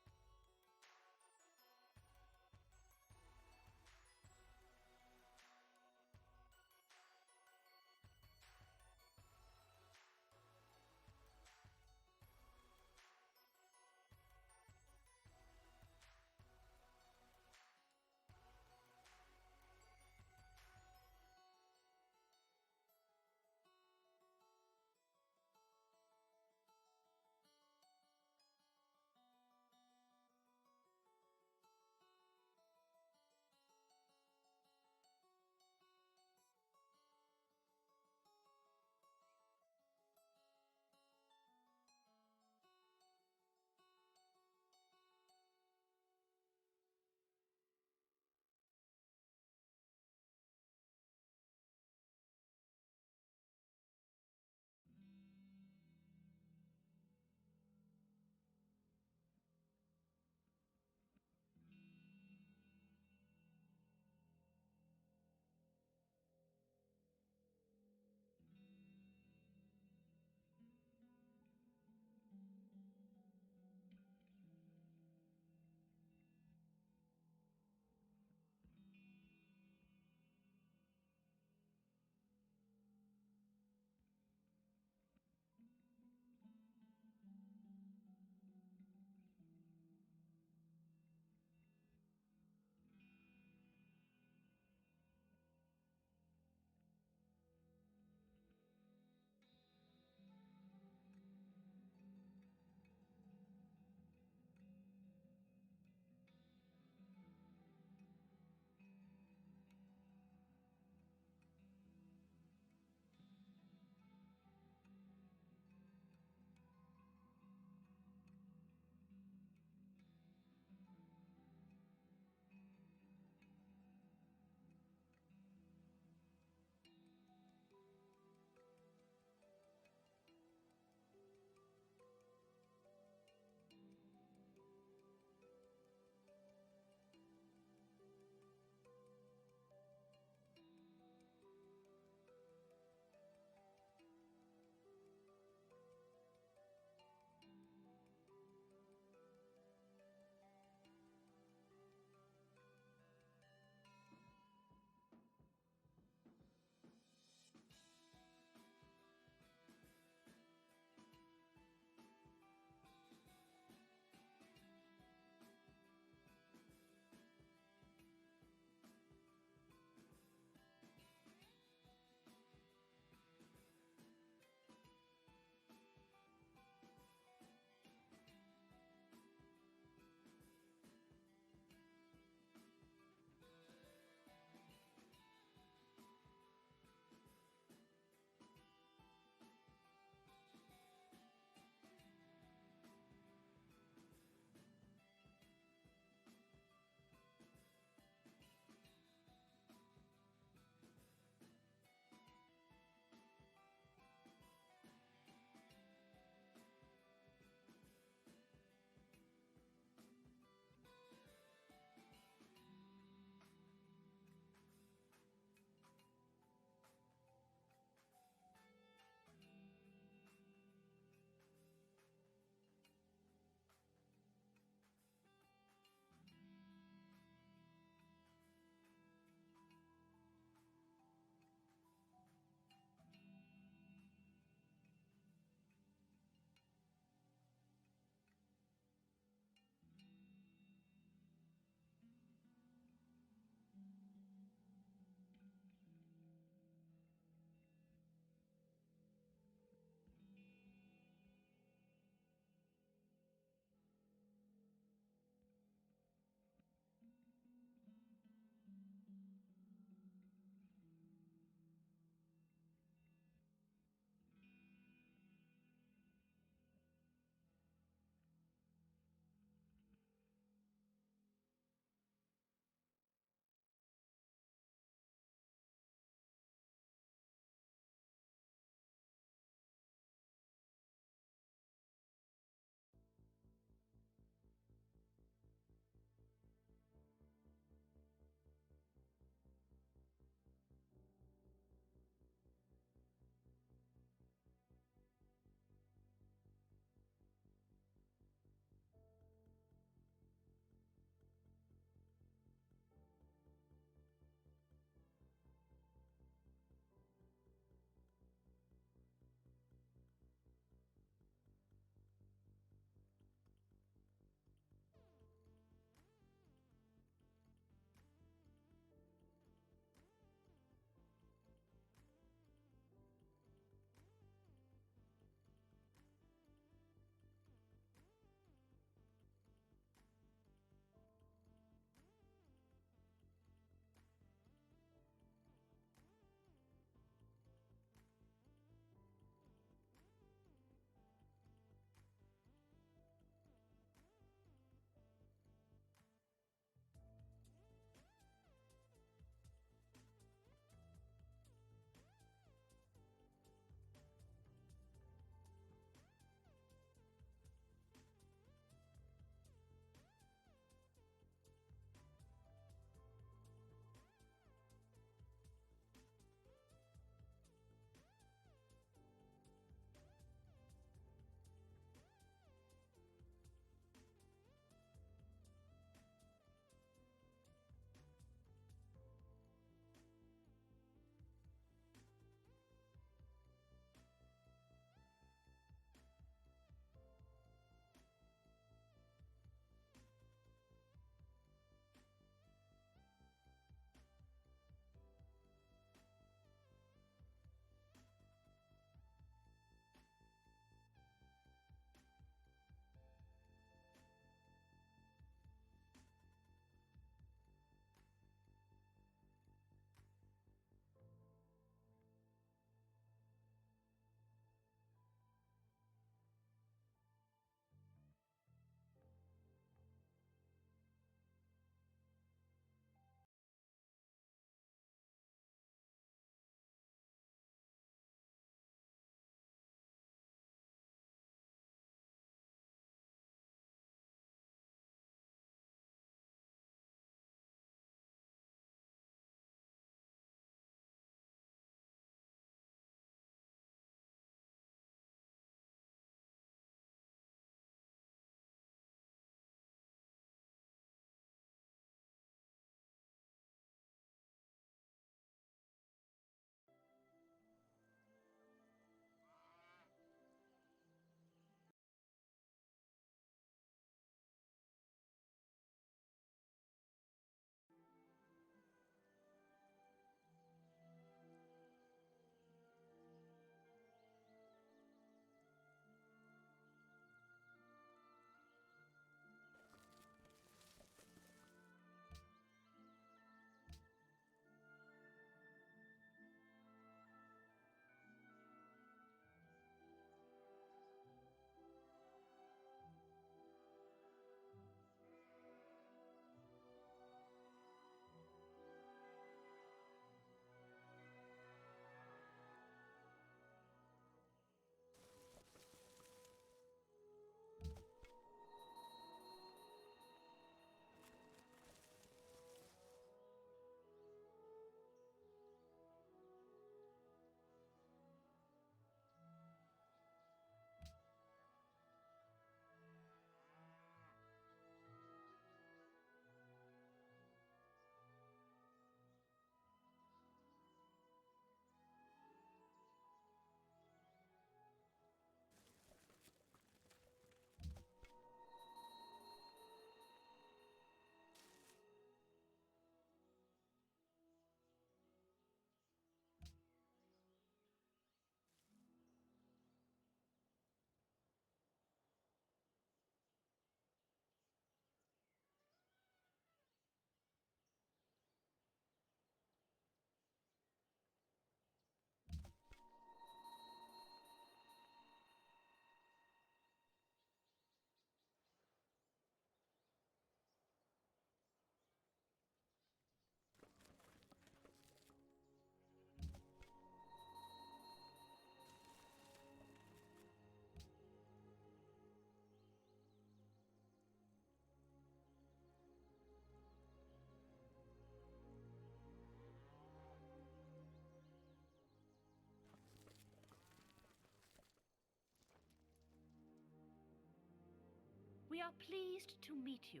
are pleased to meet you.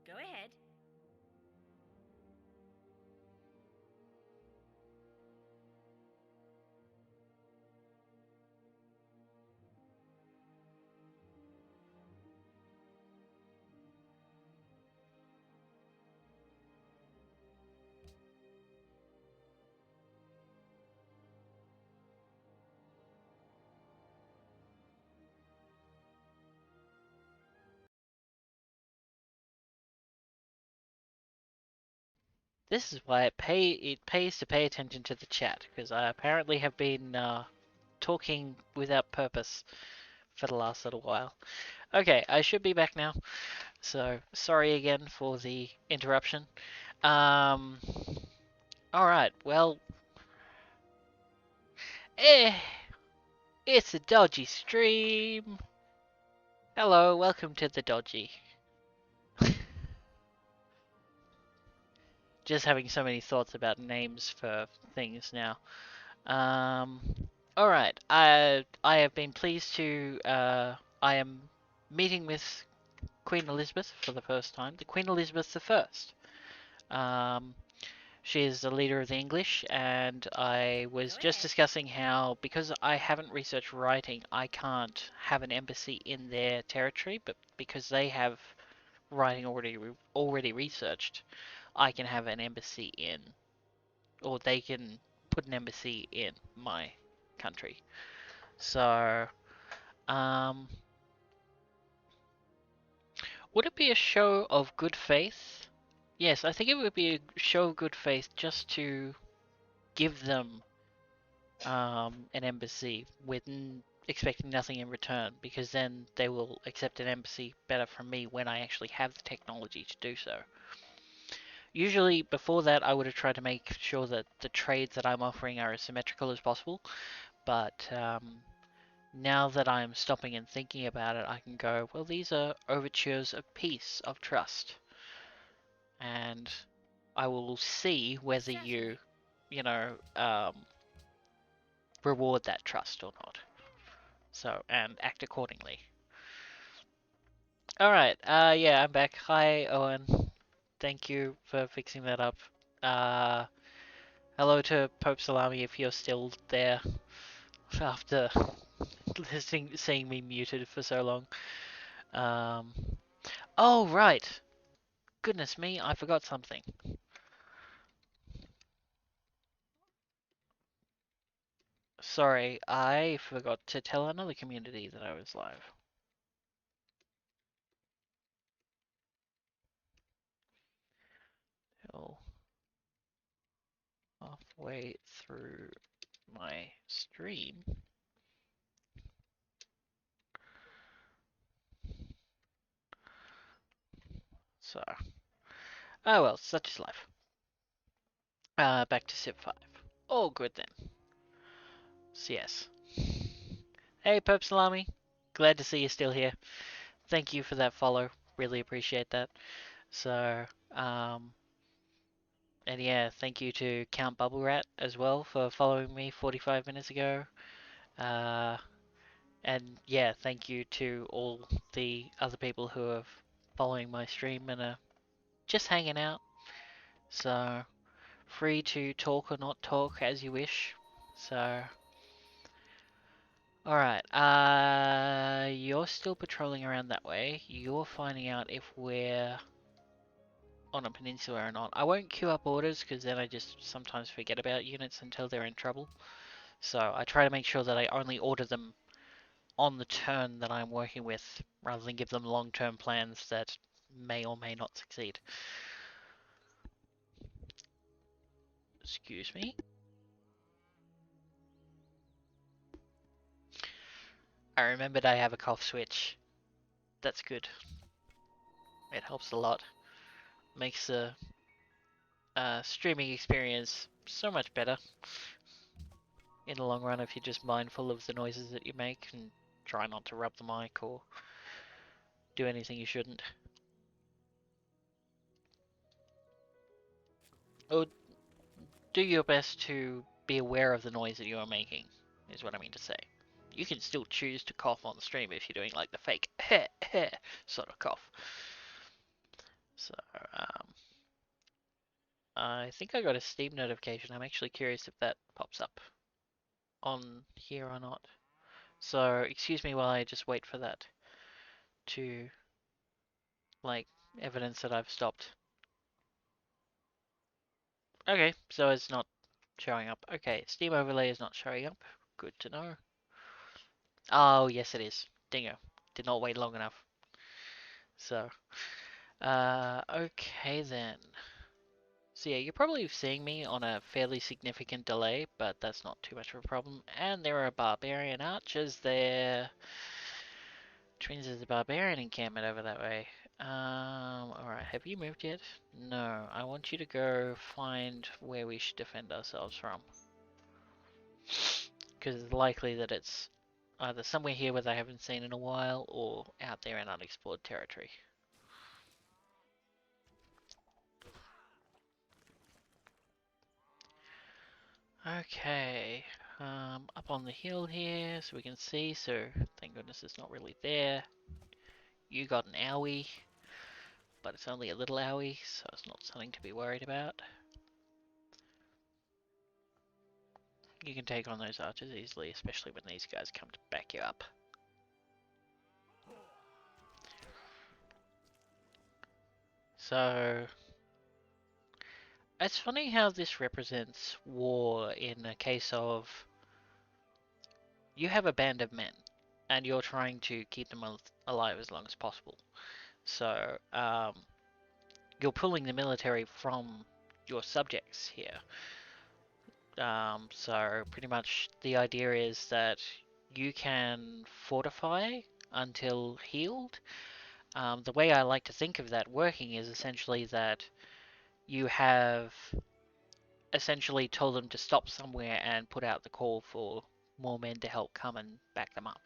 Go ahead. This is why it pays to pay attention to the chat, because I apparently have been talking without purpose for the last little while. Okay, I should be back now. So sorry again for the interruption. Um, all right. Well, eh, it's a dodgy stream. Hello, welcome to the dodgy. Just having so many thoughts about names for things now. Um, all right. I have been pleased to I am meeting with Queen Elizabeth for the first time. The Queen Elizabeth I. She is the leader of the English, and I was Go just ahead. discussing how, because I haven't researched writing, I can't have an embassy in their territory, but because they have writing already researched, I can have an embassy in, or they can put an embassy in my country. So, um, would it be a show of good faith? Yes, I think it would be a show of good faith just to give them an embassy with expecting nothing in return, because then they will accept an embassy better from me when I actually have the technology to do so. Usually, before that, I would have tried to make sure that the trades that I'm offering are as symmetrical as possible, but now that I'm stopping and thinking about it, I can go, well, these are overtures of peace, of trust, and I will see whether Certainly. you know, reward that trust or not. So, and act accordingly. Alright, yeah, I'm back. Hi, Owen. Thank you for fixing that up. Uh, hello to Pope Salami if you're still there after seeing me muted for so long. Um, oh, right. Goodness me, I forgot something. Sorry, I forgot to tell another community that I was live. Oh, halfway through my stream. So, oh well, such is life. Back to Civ 5. Oh, good then. So, yes. Hey, Pope Salami. Glad to see you're still here. Thank you for that follow. Really appreciate that. So, um, and yeah, thank you to Count Bubble Rat as well for following me 45 minutes ago. Uh, and yeah, thank you to all the other people who are following my stream and are just hanging out. So, free to talk or not talk as you wish. So, alright, you're still patrolling around that way. You're finding out if we're on a peninsula or not. I won't queue up orders because then I just sometimes forget about units until they're in trouble. So I try to make sure that I only order them on the turn that I'm working with, rather than give them long-term plans that may or may not succeed. Excuse me. I remembered I have a cough switch. That's good. It helps a lot. Makes the streaming experience so much better in the long run if you're just mindful of the noises that you make and try not to rub the mic or do anything you shouldn't. Or do your best to be aware of the noise that you are making. is what I mean to say. You can still choose to cough on the stream if you're doing like the fake heh heh sort of cough. So, I think I got a Steam notification. I'm actually curious if that pops up on here or not. So, excuse me while I just wait for that to, like, evidence that I've stopped. Okay, so it's not showing up. Okay, Steam overlay is not showing up. Good to know. Oh, yes it is. Dingo. Did not wait long enough. So, okay then. So yeah, you're probably seeing me on a fairly significant delay, but that's not too much of a problem. And there are barbarian archers there. Which means there's a barbarian encampment over that way. Alright, have you moved yet? No, I want you to go find where we should defend ourselves from. Because it's likely that it's either somewhere here where they haven't seen in a while, or out there in unexplored territory. Okay, up on the hill here, so we can see, so thank goodness it's not really there. You got an owie, but it's only a little owie, so it's not something to be worried about. You can take on those archers easily, especially when these guys come to back you up. So, it's funny how this represents war in a case of you have a band of men, and you're trying to keep them alive as long as possible. So, you're pulling the military from your subjects here. So pretty much the idea is that you can fortify until healed. The way I like to think of that working is essentially that you have essentially told them to stop somewhere and put out the call for more men to help come and back them up,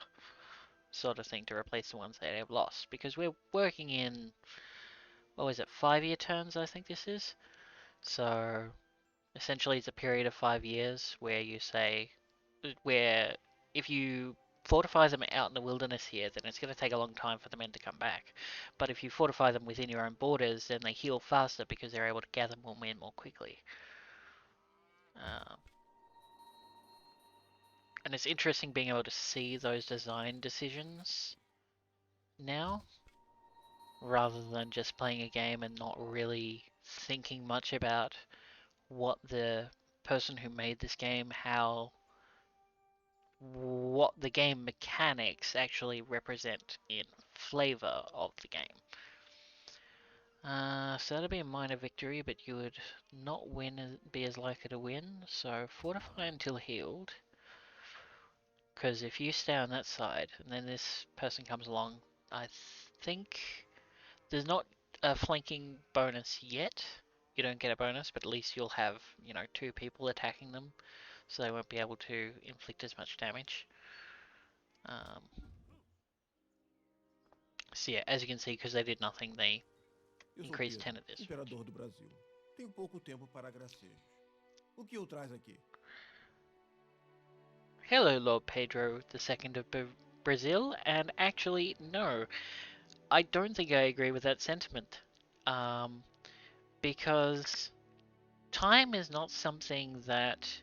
sort of thing, to replace the ones that they've lost. Because we're working in, what was it, 5-year terms, I think this is. So essentially, it's a period of 5 years where you say, where if you fortify them out in the wilderness here, then it's going to take a long time for the men to come back. But if you fortify them within your own borders, then they heal faster because they're able to gather more men more quickly. Um, and it's interesting being able to see those design decisions now, rather than just playing a game and not really thinking much about what the person who made this game, what the game mechanics actually represent in flavor of the game. So that'd be a minor victory, but you would not be as likely to win. So fortify until healed, because if you stay on that side and then this person comes along, I think there's not a flanking bonus yet. You don't get a bonus, but at least you'll have, 2 people attacking them, so they won't be able to inflict as much damage. Um, so yeah, as you can see, because they did nothing, they increased 10 of this. Imperador do Brasil. Tenho pouco tempo para gracejos. O que o traz aqui? Hello, Lord Pedro II of Brazil, and actually, no, I don't think I agree with that sentiment. Because time is not something that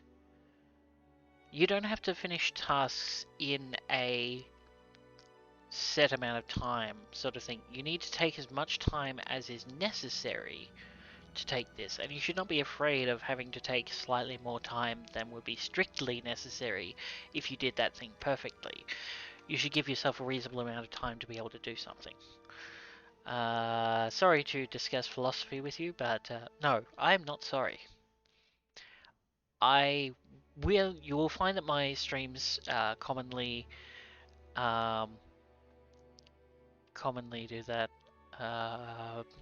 you don't have to finish tasks in a set amount of time, sort of thing. You need to take as much time as is necessary to take this, and you should not be afraid of having to take slightly more time than would be strictly necessary if you did that thing perfectly. You should give yourself a reasonable amount of time to be able to do something. Sorry to discuss philosophy with you, but no, I am not sorry. You will find that my streams commonly do that.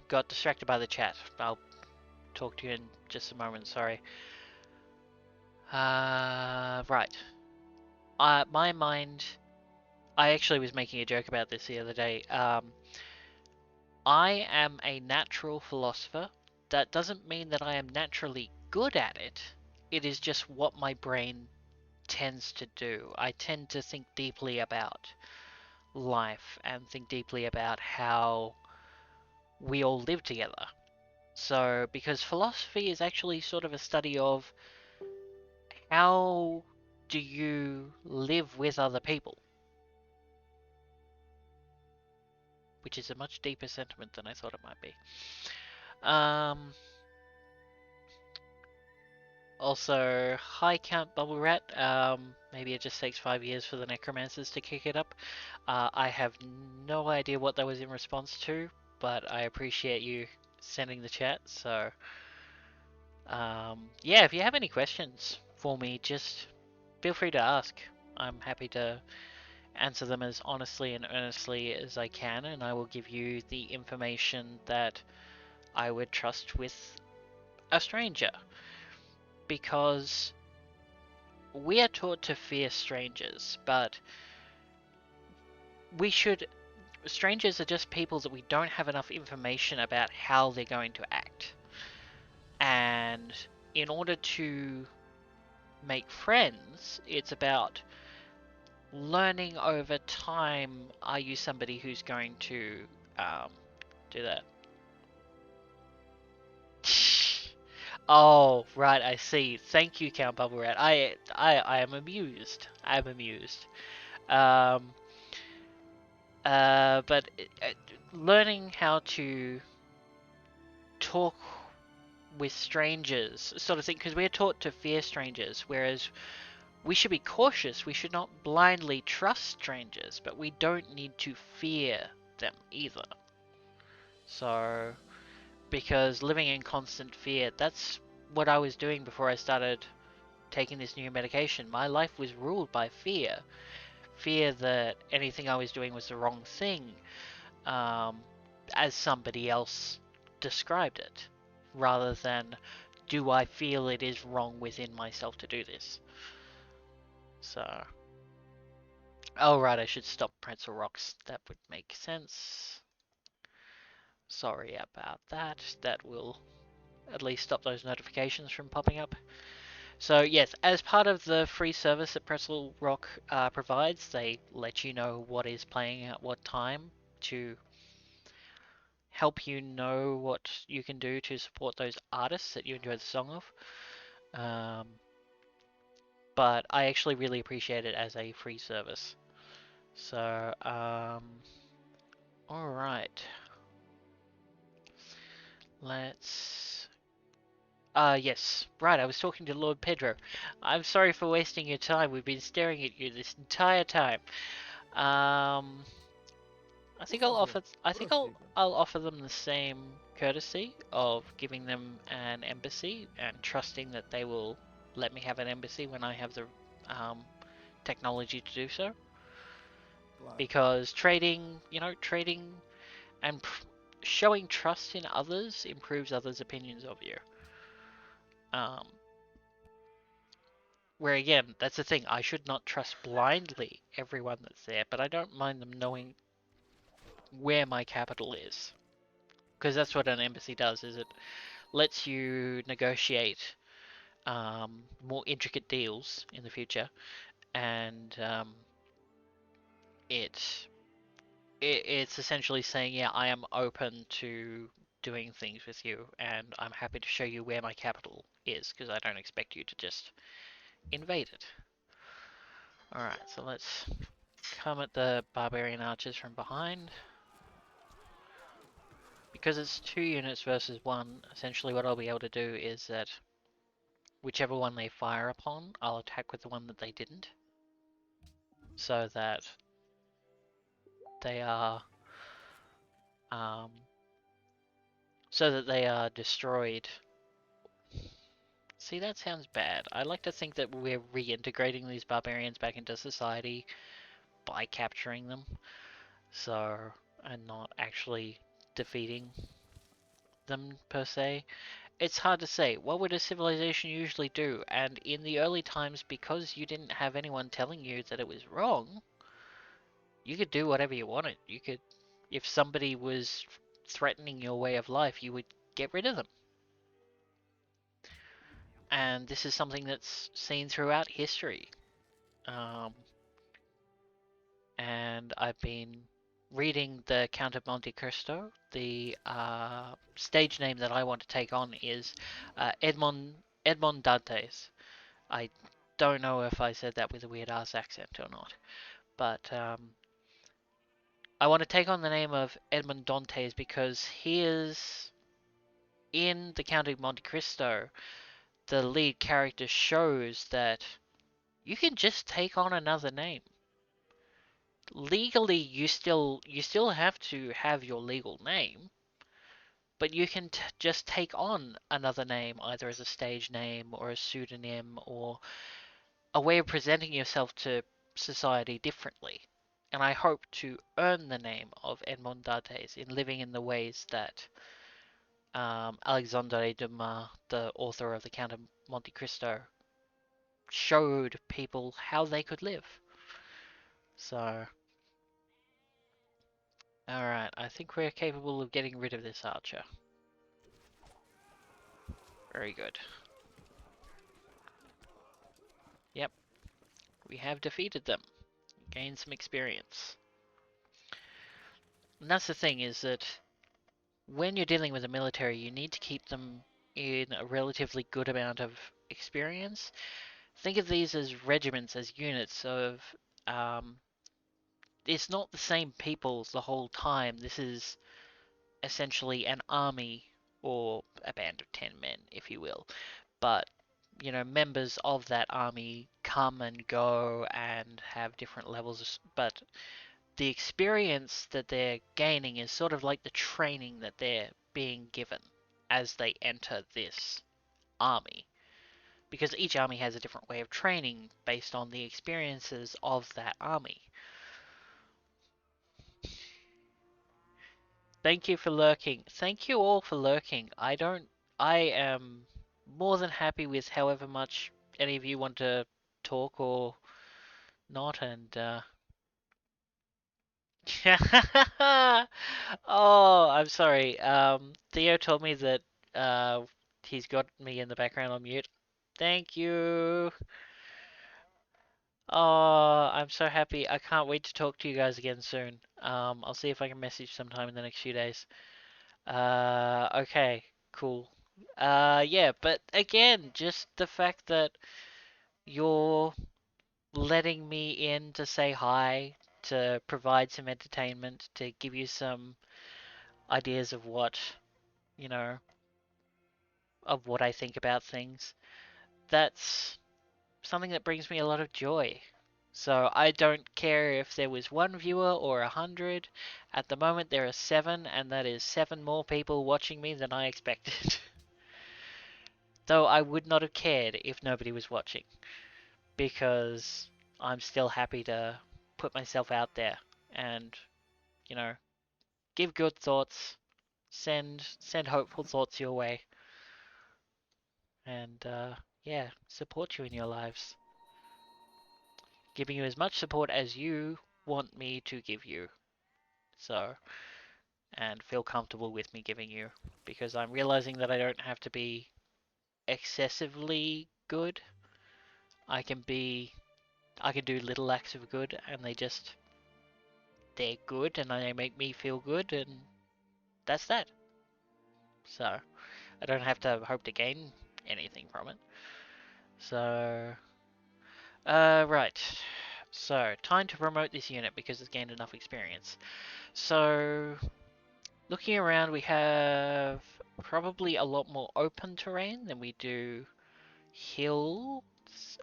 Got distracted by the chat. I'll talk to you in just a moment, sorry. Right. My mind... I actually was making a joke about this the other day. I am a natural philosopher. That doesn't mean that I am naturally good at it. It is just what my brain tends to do. I tend to think deeply about life and think deeply about how we all live together. So, because philosophy is actually sort of a study of how do you live with other people, which is a much deeper sentiment than I thought it might be. Um, Also, hi Count Bubble Rat. Maybe it just takes 5 years for the necromancers to kick it up. I have no idea what that was in response to, but I appreciate you sending the chat. So, yeah, if you have any questions for me, just feel free to ask. I'm happy to answer them as honestly and earnestly as I can, and I will give you the information that I would trust with a stranger. Because we are taught to fear strangers, but we should. Strangers are just people that we don't have enough information about how they're going to act. And in order to make friends, it's about learning over time. Are you somebody who's going to do that? Oh, right, I see. Thank you, Count Bubble Rat. I am amused. I'm amused. Um, but learning how to talk with strangers, sort of thing, because we're taught to fear strangers, whereas we should be cautious. We should not blindly trust strangers, but we don't need to fear them either. So, because living in constant fear, that's what I was doing before I started taking this new medication. My life was ruled by fear. Fear that anything I was doing was the wrong thing, um, as somebody else described it, rather than do I feel it is wrong within myself to do this. So, oh right, I should stop Pretzel Rocks. That would make sense. Sorry about that. That will at least stop those notifications from popping up. So yes, as part of the free service that Pretzel Rock provides, they let you know what is playing at what time to help you know what you can do to support those artists that you enjoy the song of. Um, but I actually really appreciate it as a free service. So, alright. Let's... yes. Right, I was talking to Lord Pedro. I'm sorry for wasting your time. We've been staring at you this entire time. Um, I Por think I'll favor, offer. I think I'll prossiga. I'll offer them the same courtesy of giving them an embassy and trusting that they will let me have an embassy when I have the um, technology to do so. Claro. Because trading and showing trust in others improves others' opinions of you. Um, where again, that's the thing. I should not trust blindly everyone that's there, but I don't mind them knowing where my capital is, because that's what an embassy does. Is it lets you negotiate more intricate deals in the future, and it, it's essentially saying, yeah, I am open to doing things with you, and I'm happy to show you where my capital is, because I don't expect you to just invade it. Alright, so let's come at the barbarian archers from behind. Because it's 2 units versus 1, essentially what I'll be able to do is that whichever one they fire upon, I'll attack with the one that they didn't. So that they are um, destroyed. See, that sounds bad. I like to think that we're reintegrating these barbarians back into society by capturing them, so and not actually defeating them per se. It's hard to say. What would a civilization usually do? And in the early times, because you didn't have anyone telling you that it was wrong, you could do whatever you wanted. You could, if somebody was threatening your way of life, you would get rid of them. And this is something that's seen throughout history. Um, and I've been reading the Count of Monte Cristo. The stage name that I want to take on is Edmond Dantes. I don't know if I said that with a weird ass accent or not, but I want to take on the name of Edmond Dantes because he is in the Count of Monte Cristo. The lead character shows that you can just take on another name. Legally, you still have to have your legal name, but you can just take on another name, either as a stage name or a pseudonym or a way of presenting yourself to society differently. And I hope to earn the name of Edmond Dantes in living in the ways that Alexandre Dumas, the author of the Count of Monte Cristo, showed people how they could live. So, alright, I think we're capable of getting rid of this archer. Very good. Yep, we have defeated them. Gained some experience. And that's the thing, is that when you're dealing with the military, you need to keep them in a relatively good amount of experience. Think of these as regiments, as units of. Um, it's not the same people the whole time. This is essentially an army or a band of 10 men, if you will. But, members of that army come and go and have different levels, but the experience that they're gaining is sort of like the training that they're being given as they enter this army. Because each army has a different way of training based on the experiences of that army. Thank you for lurking. Thank you all for lurking. I am more than happy with however much any of you want to talk or not, and oh, I'm sorry. Theo told me that uh he's got me in the background on mute. Thank you. Oh, I'm so happy. I can't wait to talk to you guys again soon. I'll see if I can message sometime in the next few days. Okay, cool. Yeah, but again, just the fact that you're letting me in to say hi, to provide some entertainment, to give you some ideas of you know, what I think about things. That's something that brings me a lot of joy. So I don't care if there was one viewer or 100. At the moment there are 7, and that is 7 more people watching me than I expected. Though I would not have cared if nobody was watching, because I'm still happy to put myself out there and, you know, give good thoughts, send hopeful thoughts your way, and yeah, support you in your lives, giving you as much support as you want me to give you. So, and feel comfortable with me giving you, because I'm realizing that I don't have to be excessively good. I can be, I can do little acts of good, and they're good, and they make me feel good, and that's that. So, I don't have to hope to gain anything from it. So, right. So, time to promote this unit because it's gained enough experience. So, looking around, we have probably a lot more open terrain than we do hills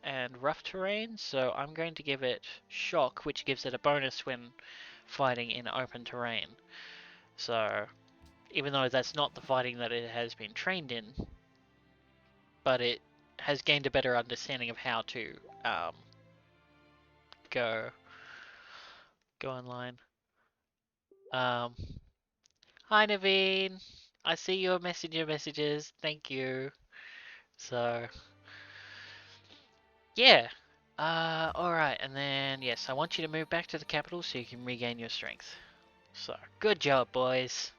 and rough terrain. So, I'm going to give it shock, which gives it a bonus when fighting in open terrain. So, even though that's not the fighting that it has been trained in, but it has gained a better understanding of how to go online. Um, Hi Naveen, I see your messenger messages. Thank you. So yeah. Alright, and then yes, I want you to move back to the capital so you can regain your strength. So good job, boys.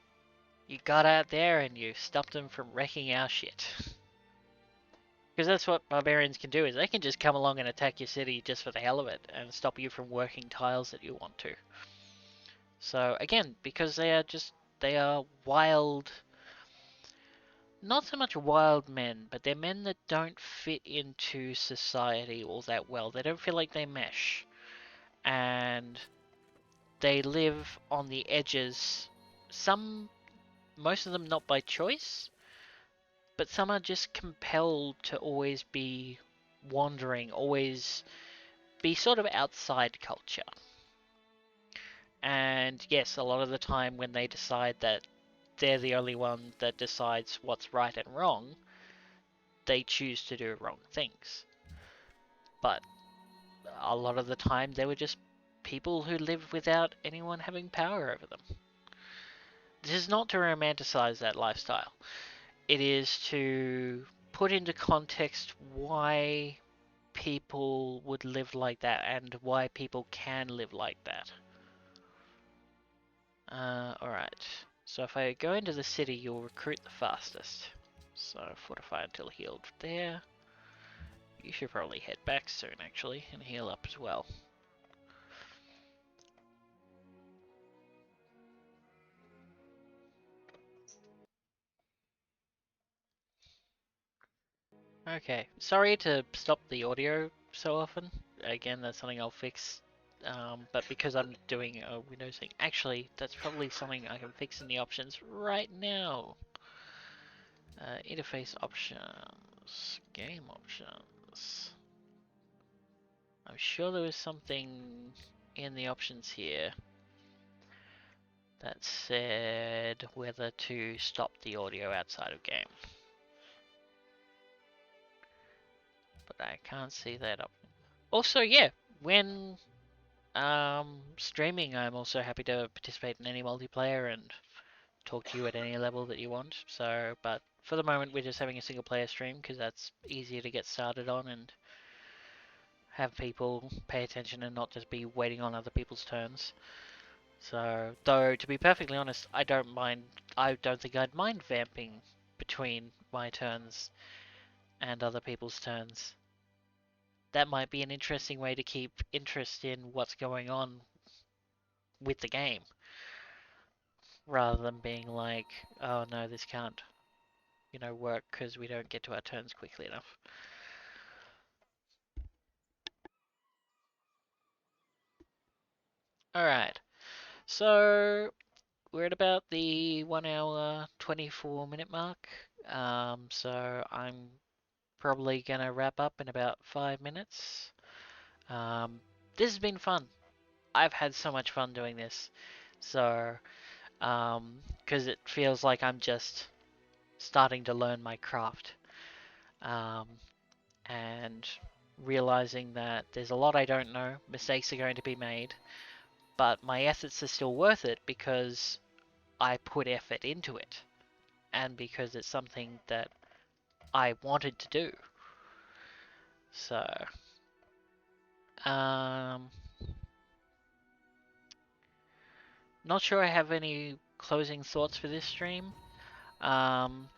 You got out there and you stopped them from wrecking our shit. Because that's what barbarians can do, is they can just come along and attack your city just for the hell of it and stop you from working tiles that you want to. So again, because they are wild, not so much wild men, but they're men that don't fit into society all that well. They don't feel like they mesh. And they live on the edges. Most of them not by choice, but some are just compelled to always be wandering, always be sort of outside culture. And yes, a lot of the time when they decide that they're the only one that decides what's right and wrong, they choose to do wrong things. But a lot of the time they were just people who lived without anyone having power over them. This is not to romanticize that lifestyle. It is to put into context why people would live like that and why people can live like that. Alright. So if I go into the city, you'll recruit the fastest. So fortify until healed there. You should probably head back soon, actually, and heal up as well. Okay, sorry to stop the audio so often. Again, that's something I'll fix. But because I'm doing a Windows thing, actually, that's probably something I can fix in the options right now. Interface options, game options. I'm sure there was something in the options here that said whether to stop the audio outside of game. But I can't see that up. Also, yeah, when streaming, I'm also happy to participate in any multiplayer and talk to you at any level that you want. So, but for the moment, we're just having a single player stream because that's easier to get started on and have people pay attention and not just be waiting on other people's turns. So, though to be perfectly honest, I don't mind. I don't think I'd mind vamping between my turns and other people's turns. That might be an interesting way to keep interest in what's going on with the game, rather than being like, oh no, this can't, work because we don't get to our turns quickly enough. Alright, so we're at about the 1 hour 24-minute mark. So I'm probably gonna wrap up in about 5 minutes. This has been fun. I've had so much fun doing this. So, because it feels like I'm just starting to learn my craft. Um, and realizing that there's a lot I don't know, mistakes are going to be made, but my efforts are still worth it because I put effort into it, and because it's something that I wanted to do. So, um, not sure I have any closing thoughts for this stream. Um,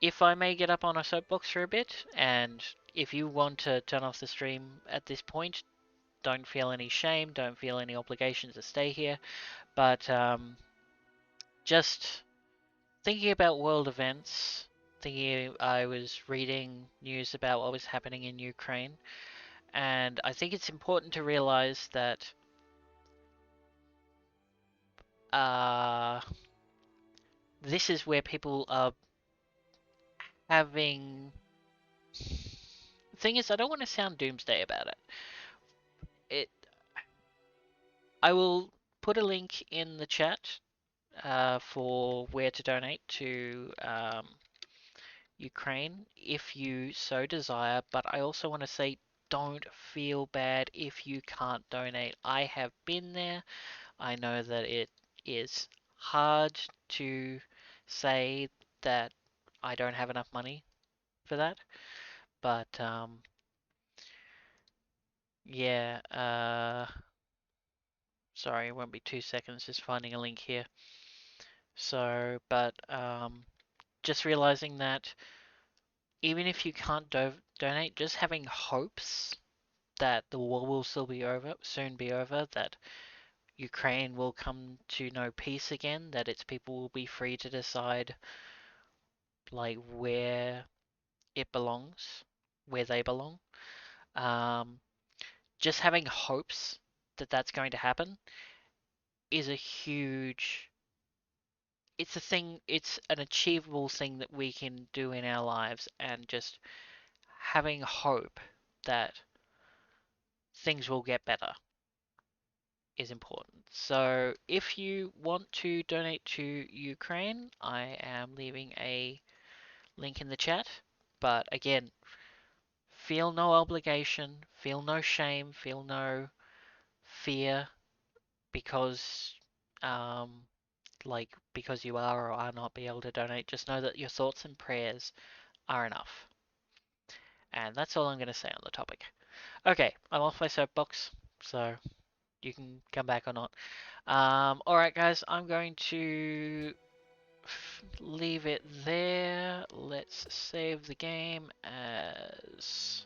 if I may get up on a soapbox for a bit, and if you want to turn off the stream at this point, don't feel any shame, don't feel any obligation to stay here, but just thinking about world events, I was reading news about what was happening in Ukraine, and I think it's important to realize that uh, this is where people are having. The thing is, I don't want to sound doomsday about it. It. I will put a link in the chat for where to donate to Ukraine if you so desire, but I also want to say don't feel bad if you can't donate. I have been there. I know that it is hard to say that I don't have enough money for that, but yeah, sorry, it won't be 2 seconds, just finding a link here. So, but just realizing that even if you can't donate, just having hopes that the war will still be over, soon be over, that Ukraine will come to know peace again, that its people will be free to decide like where it belongs, where they belong. Um, just having hopes that that's going to happen is a huge. It's a thing. It's an achievable thing that we can do in our lives, and just having hope that things will get better is important. So if you want to donate to Ukraine, I am leaving a link in the chat. But again, feel no obligation, feel no shame, feel no fear because because you are or are not be able to donate. Just know that your thoughts and prayers are enough. And that's all I'm going to say on the topic. Okay, I'm off my soapbox, so you can come back or not. Alright, guys, I'm going to leave it there. Let's save the game as.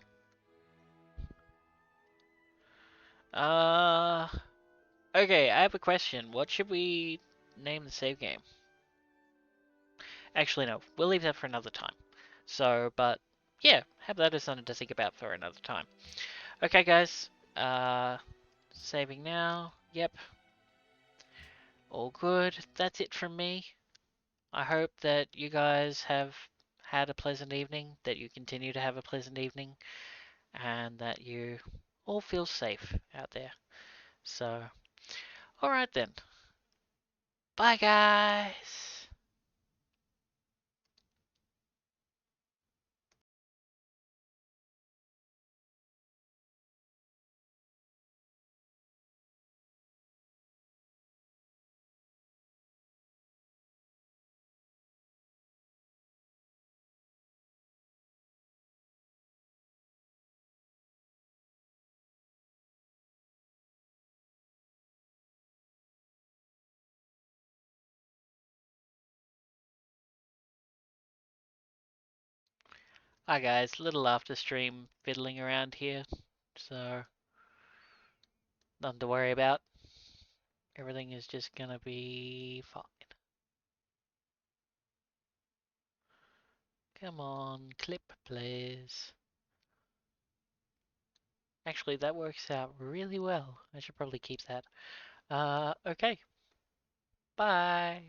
Uh. Okay, I have a question. What should we name the save game? Actually, no, we'll leave that for another time. So, but yeah, have that as something to think about for another time. Okay, guys. Saving now. Yep, all good. That's it from me. I hope that you guys have had a pleasant evening, that you continue to have a pleasant evening, and that you all feel safe out there. So, alright then. Bye, guys. Hi, guys. Little after stream fiddling around here, so nothing to worry about. Everything is just gonna be fine. Come on, clip, please. Actually, that works out really well. I should probably keep that. Okay. Bye.